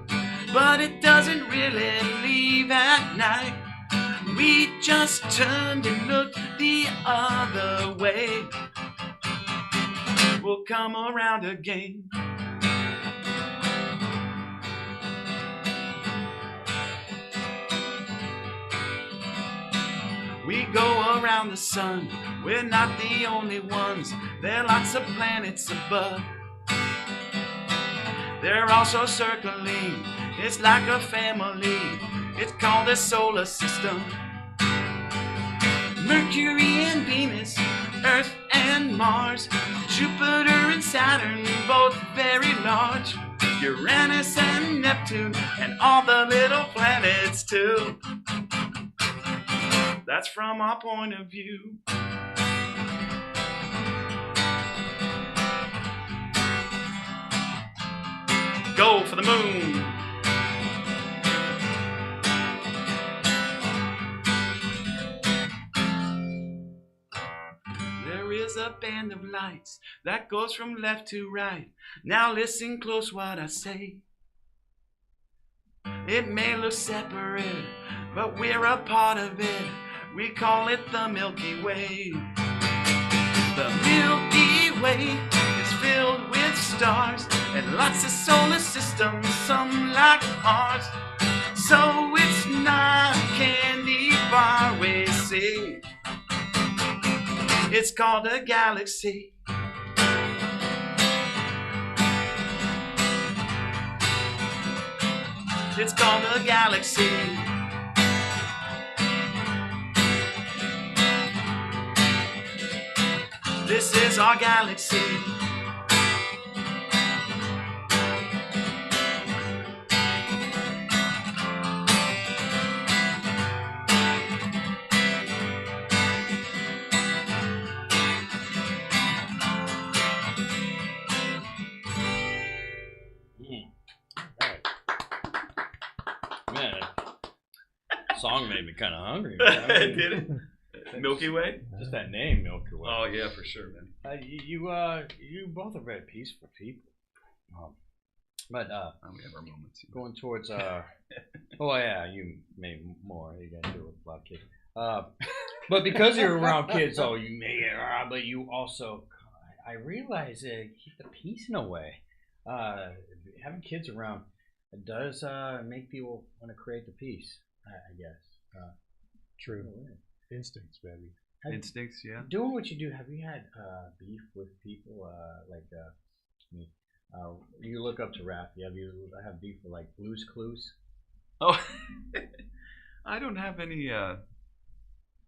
but it doesn't really leave at night. We just turned and looked the other way. We'll come around again. We go around the sun, we're not the only ones. There are lots of planets above. They're also circling, it's like a family. It's called a solar system. Mercury and Venus, Earth and Mars, Jupiter and Saturn, both very large. Uranus and Neptune, and all the little planets too. That's from our point of view. Go for the moon. There is a band of lights that goes from left to right. Now listen close what I say. It may look separate, but we're a part of it. We call it the Milky Way. The Milky Way is filled with stars and lots of solar systems, some like ours. So it's not a candy bar, we see. It's called a galaxy. It's called a galaxy. This is our galaxy. Man, that song made me kind of hungry. Did it? Milky Way? Just that name, Milky Way. Oh yeah, for sure, man. You both are very peaceful people. But we have our moments. Going towards oh yeah, you may more. You guys do with a lot of kids. But because you're around kids, you may. But you also, I realize, keep the peace in a way. Having kids around does make people want to create the peace. I guess. True. Instincts, baby. Instincts, yeah. Doing what you do, have you had beef with people? You look up to rap. Have you have beef with like Blue's Clues? Oh, I don't have any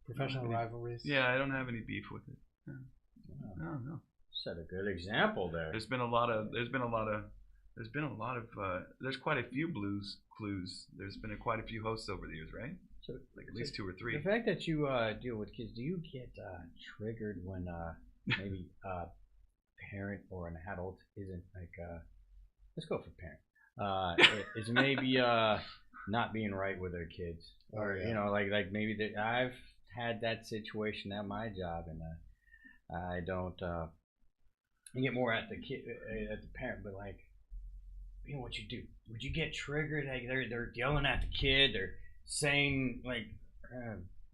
professional rivalries. Yeah, I don't have any beef with it. No. Set a good example there. There's quite a few Blues Clues. There's been quite a few hosts over the years, right? So, Like at least 2 or 3. The fact that you deal with kids, do you get triggered when maybe a parent or an adult isn't like, let's go for parent, is maybe not being right with their kids, or you know, like maybe I've had that situation at my job, and I don't. I get more at the kid, at the parent, but like, you know what you do? Would you get triggered? Like they're yelling at the kid, they're saying like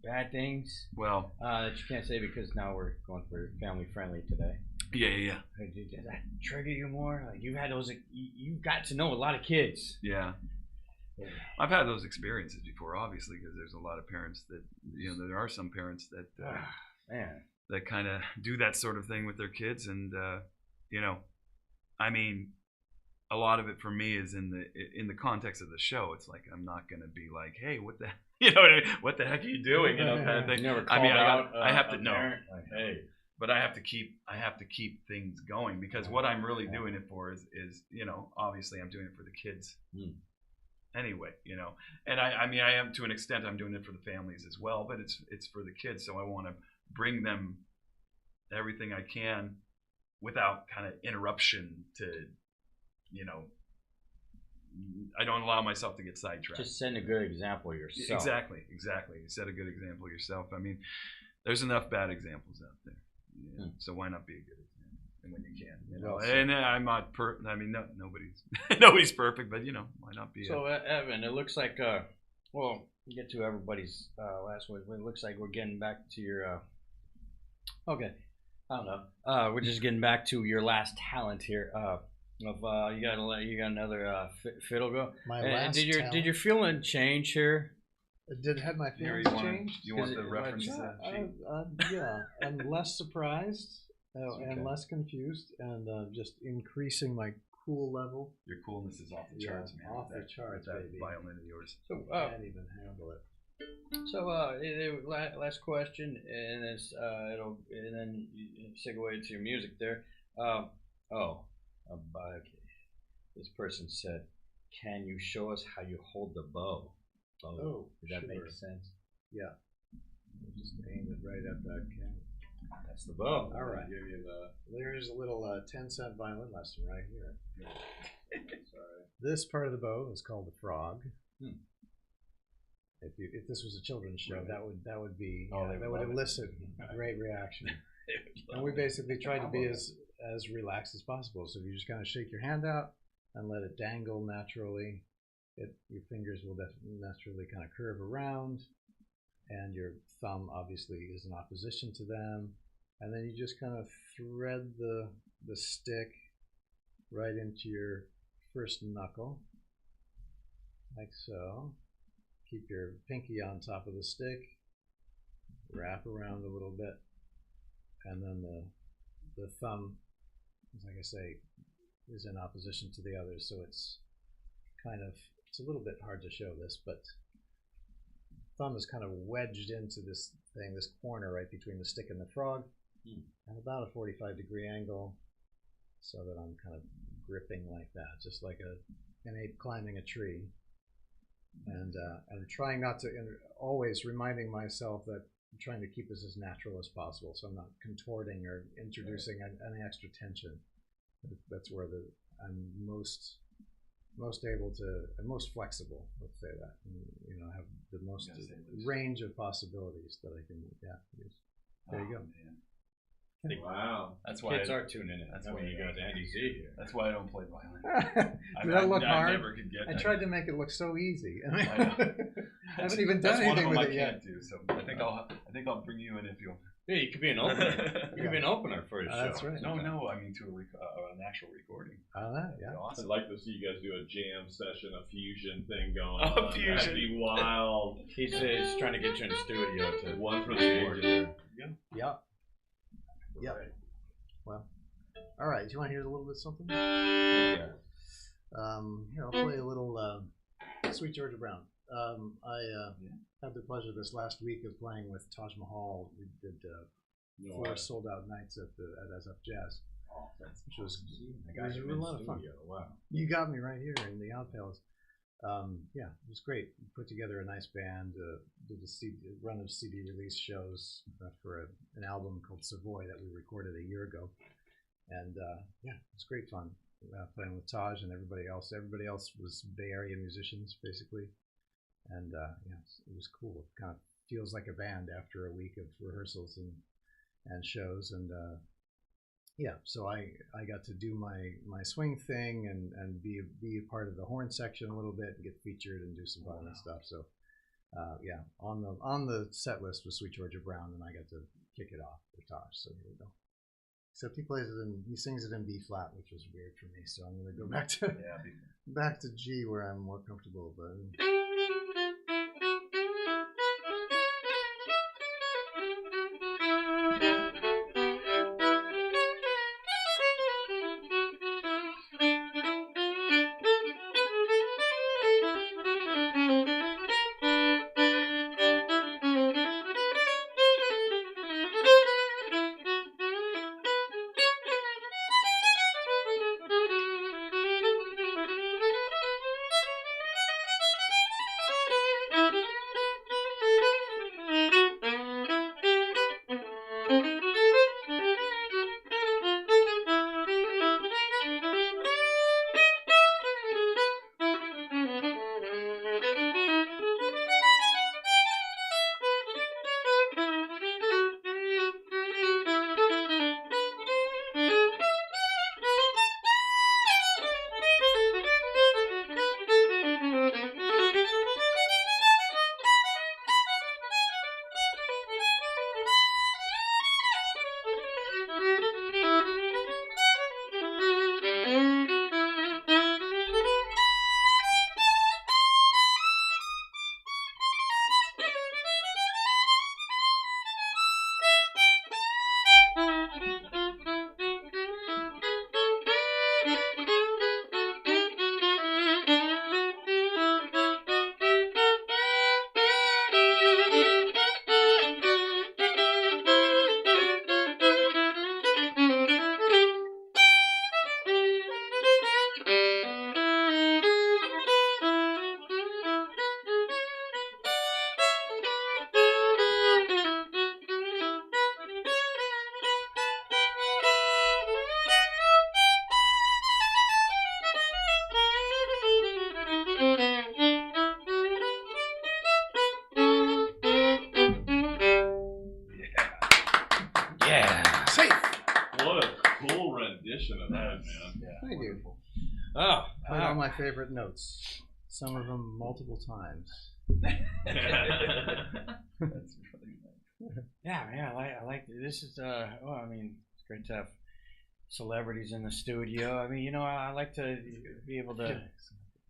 bad things. Well, that you can't say because now we're going for family friendly today. Yeah. Does that trigger you more? Like you've had those, you've got to know a lot of kids. Yeah. I've had those experiences before, obviously, because there's a lot of parents that, you know, there are some parents that that kind of do that sort of thing with their kids, and you know, I mean, a lot of it for me is in the context of the show. It's like I'm not gonna be like, hey, what the what the heck are you doing? You know, kind of thing. You never called I have to know. Like, hey. But I have to keep things going, because what I'm really doing it for is you know, obviously I'm doing it for the kids anyway, you know. And I mean I am, to an extent, I'm doing it for the families as well, but it's for the kids, so I want to bring them everything I can without kind of interruption to, you know, I don't allow myself to get sidetracked. Just send a good example yourself. Exactly. You set a good example yourself. I mean, there's enough bad examples out there. Yeah. So why not be a good example? And when you can, you know. And I'm not I mean, nobody's perfect, but you know, why not be? So Evan, it looks like well, we get to everybody's last word. It looks like we're getting back to your. Okay, I don't know. We're just getting back to your last talent here. You got another fiddle go. My last talent. Did your feeling change here? Had my feelings changed? Do you want the reference sheet? Yeah, I'm less surprised and less confused, and just increasing my cool level. Your coolness is off the charts, man. Off the charts, that baby. Violin of yours. So can't even handle it. So last question, and then you segue into your music there. This person said, "Can you show us how you hold the bow?" Oh, does that make sense? Yeah. Just aim it right at that camera. That's the bow. All right. There's a little 10-cent violin lesson right here. Sorry. This part of the bow is called the frog. If this was a children's show, that would be that would elicit a great reaction. And we basically tried to be as relaxed as possible. So you just kind of shake your hand out and let it dangle naturally. Your fingers will naturally kind of curve around, and your thumb obviously is in opposition to them, and then you just kind of thread the stick right into your first knuckle, like so. Keep your pinky on top of the stick, wrap around a little bit, and then the thumb, like I say, is in opposition to the others, so it's a little bit hard to show this, but thumb is kind of wedged into this corner right between the stick and the frog, at about a 45-degree angle, so that I'm kind of gripping like that, just like an ape climbing a tree. And I'm trying not to, always reminding myself that I'm trying to keep this as natural as possible, so I'm not contorting or introducing any extra tension. That's where I'm most able to, and most flexible, let's say that, and, you know, have the most range of possibilities that I can use. There you go. Man. Wow. That's why kids are tuning in. That's why why you got Andy Z here. That's why I don't play violin. Did that look hard? I never could get. I tried to make it look so easy. I haven't even That's done anything one of with them I it can't yet. do. So I think I'll bring you in if you'll. Yeah, you could be an opener. You could be an opener for your show. That's right. No, I mean to an actual recording. Yeah. Awesome. I'd like to see you guys do a jam session, a fusion thing going Oh, on. fusion. That'd be wild. He's trying to get you in the studio to One for the ages. Yep. Well, all right. Do you want to hear a little bit of something? Yeah. Here, I'll play a little Sweet Georgia Brown. I had the pleasure this last week of playing with Taj Mahal. We did 4 sold out nights at SF Jazz, which was a lot of fun. Wow. You got me right here in the Out Palace. Yeah, it was great. We put together a nice band, did a run of CD release shows for an album called Savoy that we recorded a year ago. And yeah, it was great fun playing with Taj and everybody else. Everybody else was Bay Area musicians, basically. And yeah, it was cool. It kind of feels like a band after a week of rehearsals and shows. And yeah, so I got to do my swing thing and be a part of the horn section a little bit and get featured and do some fun and stuff. So yeah, on the set list was Sweet Georgia Brown, and I got to kick it off with Taj. So here we go. Except he sings it in B flat, which was weird for me. So I'm gonna go back to G where I'm more comfortable. But Yeah. safe. What a cool rendition of that, man. Thank you. Oh, Played all my favorite notes. Some of them multiple times. That's really nice. yeah. I like this. Is well, I mean, it's great to have celebrities in the studio. I mean, I like to be able to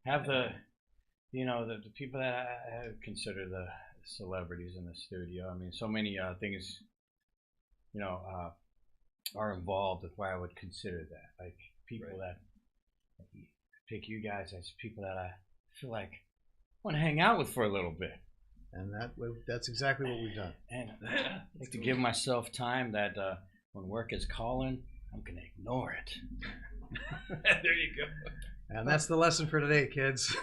have the people that I consider the celebrities in the studio. I mean, so many things, are involved with why I would consider that. Like people that pick you guys as people that I feel like I want to hang out with for a little bit. And that's exactly what we've done. And I like to give myself time that when work is calling, I'm going to ignore it. There you go. And that's the lesson for today, kids.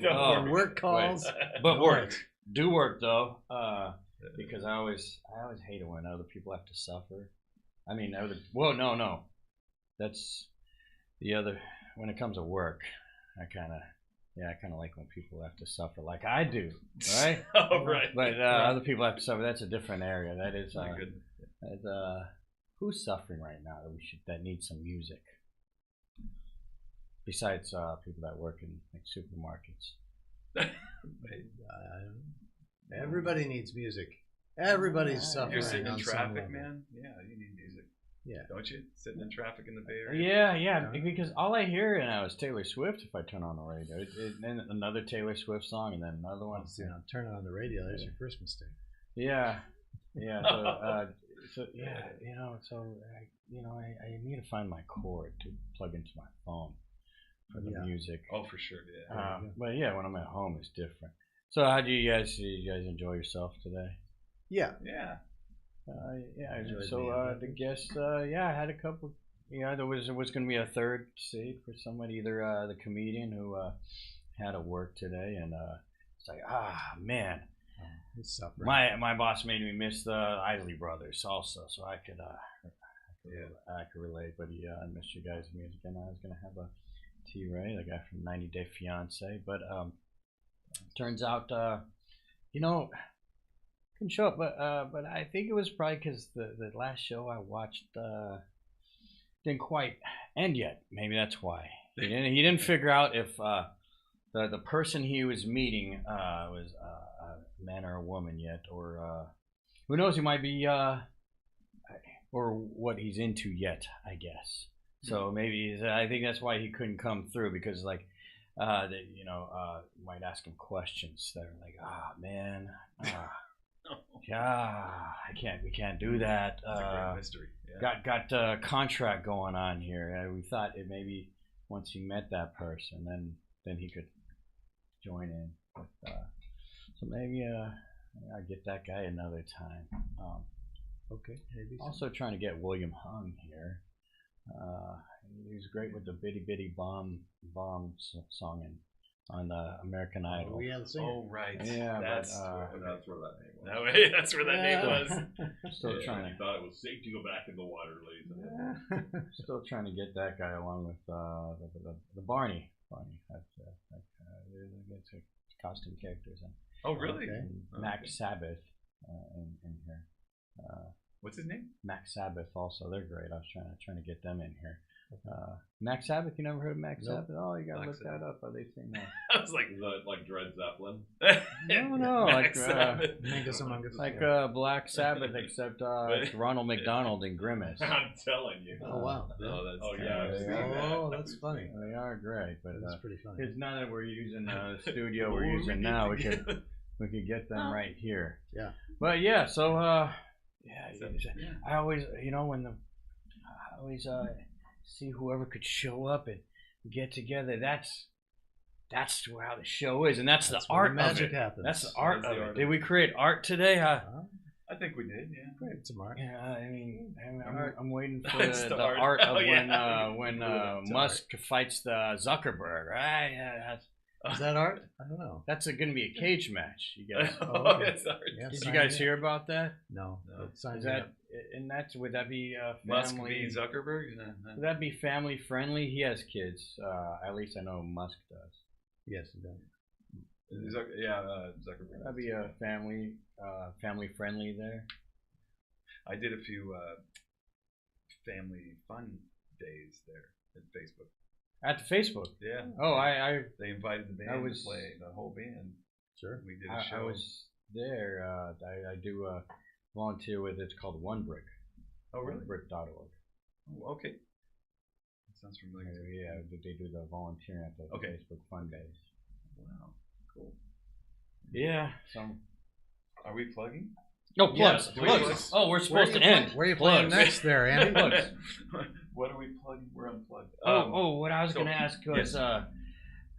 Oh, When work calls, but work. Do work though, because I always hate it when other people have to suffer. I mean, no. That's the other. When it comes to work, I kind of like when people have to suffer, like I do, right? Oh, right. But other people have to suffer. That's a different area. That is. Good. Who's suffering right now that needs some music? Besides people that work in like supermarkets. Everybody needs music. Everybody's suffering. You're sitting in on some traffic, level. man. Yeah, you need music. Yeah. Don't you? Sitting in traffic in the Bay Area. Yeah, because all I hear now is Taylor Swift if I turn on the radio. Then another Taylor Swift song, and then another one. Turn it on the radio. There's your first mistake. Yeah. So I need to find my cord to plug into my phone for the music. Oh, for sure. Yeah. But yeah, when I'm at home, it's different. So how do you guys enjoy yourself today? Yeah. Yeah. Yeah. Enjoyed So being there. the guests, yeah, I had a couple. Yeah, there was going to be a third seat for somebody, either the comedian who had to work today, and it's like, man, He's suffering. my boss made me miss the Isley Brothers also, so I could relate. But I missed you guys' music, and I was gonna have a T-Ray, the guy from 90 Day Fiance, but turns out couldn't show up. But I think it was probably because the last show I watched didn't quite end yet. Maybe that's why he didn't figure out if the person he was meeting was a man or a woman yet, or who knows, he might be or what he's into yet, I guess. So maybe I think that's why he couldn't come through, because like might ask him questions that are like, man, we can't do that. It's a great mystery. Yeah. Got a contract going on here. We thought it maybe once he met that person, then he could join in. But, so maybe I get that guy another time. Okay, maybe. Also trying to get William Hung here. He's great with the Bitty Bitty Bomb song on American Idol. We had the singer. Oh right. Yeah, that's That's where that name was. that way. That's where that name was. Still trying You thought it was safe to go back in the water, ladies and gentlemen. Still trying to get that guy along with the Barney. That's costume characters and Oh really? Okay. Max Sabbath in here. What's his name? Max Sabbath also, they're great. I was trying to get them in here. Max Sabbath, you never heard of Max Nope. Sabbath? Oh, you gotta Black look that up. How they sing that? I was like, Is that like Dred Zeppelin? No, Max like Sabbath. Mingus Among Us. like Black Sabbath, except it's Ronald McDonald and Grimace. I'm telling you. Oh wow. Oh, that's Oh, yeah, I've seen that. Oh, that's funny. They are great, but That's pretty funny. it's now that we're using the studio we're using now, we could get them right here. Yeah. But yeah, so So, I always, see whoever could show up and get together. That's how the show is, and that's the where art the magic of it. happens. That's the art That's of the it. art Did of we create art today? Huh? I think we did. Yeah. Great, tomorrow. Yeah, I mean, Art. I'm waiting for That's the the art, art. of Oh, yeah. when It's Musk fights the Zuckerberg. Right? Yeah, Is that art? I don't know. that's going to be a cage match. You guys, Oh, that's art. Yeah, did you sign guys me hear about that? No. No. But sign Is me that up. and that's would that be Musk family? v. Zuckerberg. Would that be family friendly? He has kids. At least I know Musk does. Yes, it does. Zuckerberg. That'd be a family friendly there. I did a few family fun days there at Facebook. At the Facebook. Yeah. Oh, I They invited the band I was- to play, the whole band. Sure. We did a show. I was there. I do volunteer with. It's called One Brick. Oh, really? OneBrick.org. Oh, okay. That sounds familiar. to me. Yeah, they do the volunteering at the Okay. Facebook Fun Days. Wow. Cool. Yeah. Are we plugging? No plugs. Yeah, Plugs. Oh, we're supposed to end. Where are you playing Plugs. next there, Andy? Plugs. What are we plugging? We're unplugged. What I was so- gonna ask was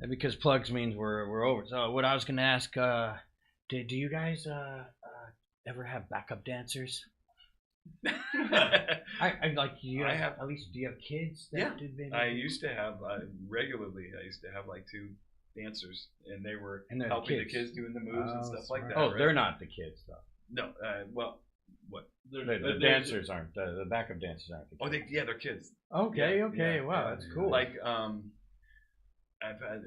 because plugs means we're over. So what I was gonna ask, do you guys ever have backup dancers? I like you. I have- at least. Do you have kids? That Yeah. do maybe? I used to have regularly. I used to have like 2 dancers, and they were And they're helping the kids. kids doing the moves and Oh, stuff like smart. that. Oh, right? they're not the kids though. No. Well, what? The dancers aren't. The backup dancers aren't the kids. Oh, they're kids. Okay. Yeah, Okay. yeah, Wow, yeah. that's cool. Like I've had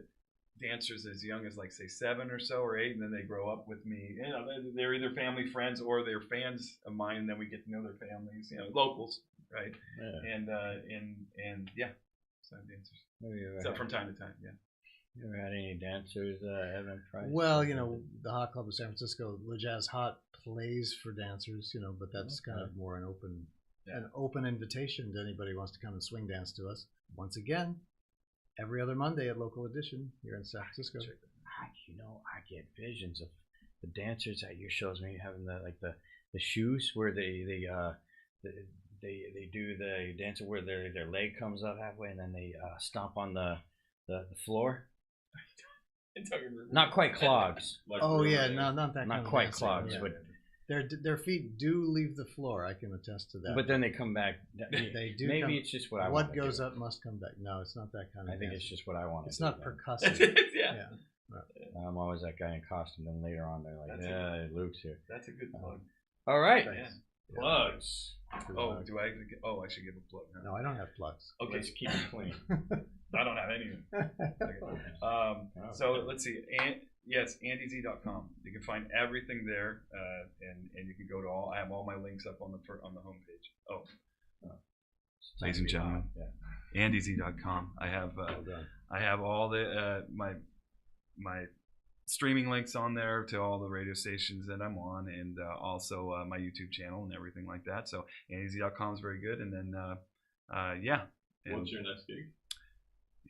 dancers as young as like say 7 or so or 8, and then they grow up with me. You know, they're either family friends or they're fans of mine. And then we get to know their families. You know, locals, right? Yeah. And yeah, so dancers. Maybe you ever So had- from time to time, yeah. you ever had any dancers, Evan Price? Well, the Hot Club of San Francisco, Le Jazz Hot plays for dancers, but that's kind of more an open invitation to anybody who wants to come and swing dance to us. Once again, every other Monday at Local Edition here in San Francisco. I get visions of the dancers at your shows. Maybe having the shoes where they do the dance where their leg comes up halfway and then they stomp on the floor. Not quite clogs. Like Oh yeah, Riverdale. no, not that. Not kind of quite dancing, clogs, yeah. but Their feet do leave the floor. I can attest to that. But then they come back. They do. Maybe it's just what I want. What goes up must come back. No, it's not that kind of. I think it's just what I want. It's not then. percussive. Yeah. I'm always that guy in costume. Then later on, they're like, Luke's here. That's a good plug. All right. Thanks. Plugs. Oh, do I? Oh, I should give a plug. Huh? No, I don't have plugs. Okay. Let's keep it clean. I don't have any. So let's see. Yes, AndyZ.com. You can find everything there, and you can go to all. I have all my links up on the homepage. Oh, ladies and gentlemen, AndyZ.com. I have all the my streaming links on there to all the radio stations that I'm on, and also my YouTube channel and everything like that. So AndyZ.com is very good. And then yeah. And what's your next gig?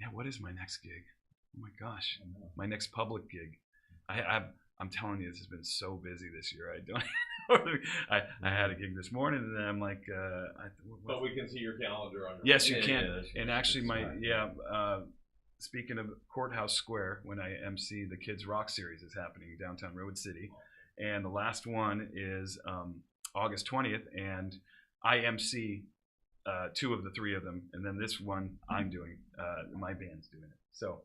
Yeah, what is my next gig? Oh my gosh, my next public gig. I'm telling you, this has been so busy this year. I don't. I had a gig this morning, and then I'm like, but we can see your calendar on. Yes, you can. And actually, speaking of Courthouse Square, when I MC the Kids Rock Series is happening downtown Road City, and the last one is August 20th, and I MC 2 of the 3 of them, and then this one I'm doing. My band's doing it. So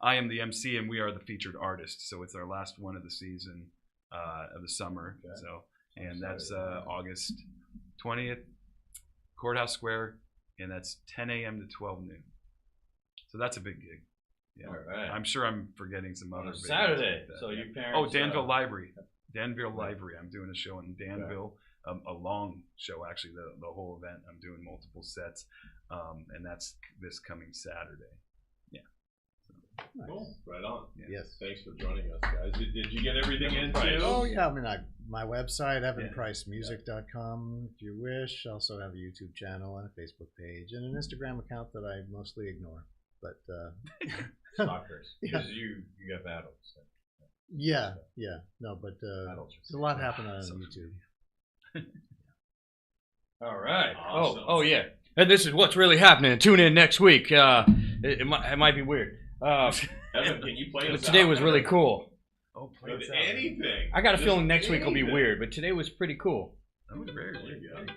I am the MC, and we are the featured artist. So it's our last one of the season of the summer. Okay. So, and that's August 20th, Courthouse Square, and that's 10 a.m. to 12 noon. So that's a big gig. Yeah. All right. I'm sure I'm forgetting some other. Saturday. Like so you parents. Oh, Danville Library. Danville Library. I'm doing a show in Danville. A long show, actually. The whole event. I'm doing multiple sets, and that's this coming Saturday. Yeah. Nice. Cool. Right on. Yeah. Yes. Thanks for joining us, guys. Did you get everything in too? Oh yeah. I mean, my website, evanpricemusic.com, if you wish. Also have a YouTube channel and a Facebook page and an Instagram account that I mostly ignore. But stalkers, because you got battles. So. Yeah. No, but there's a lot happening on YouTube. All right. Awesome. Oh yeah. And this is what's really happening. Tune in next week. It might be weird. Evan, can you play us today out? was really cool. Oh, play With anything. I got a feeling next week will be weird, but today was pretty cool. That was very weird.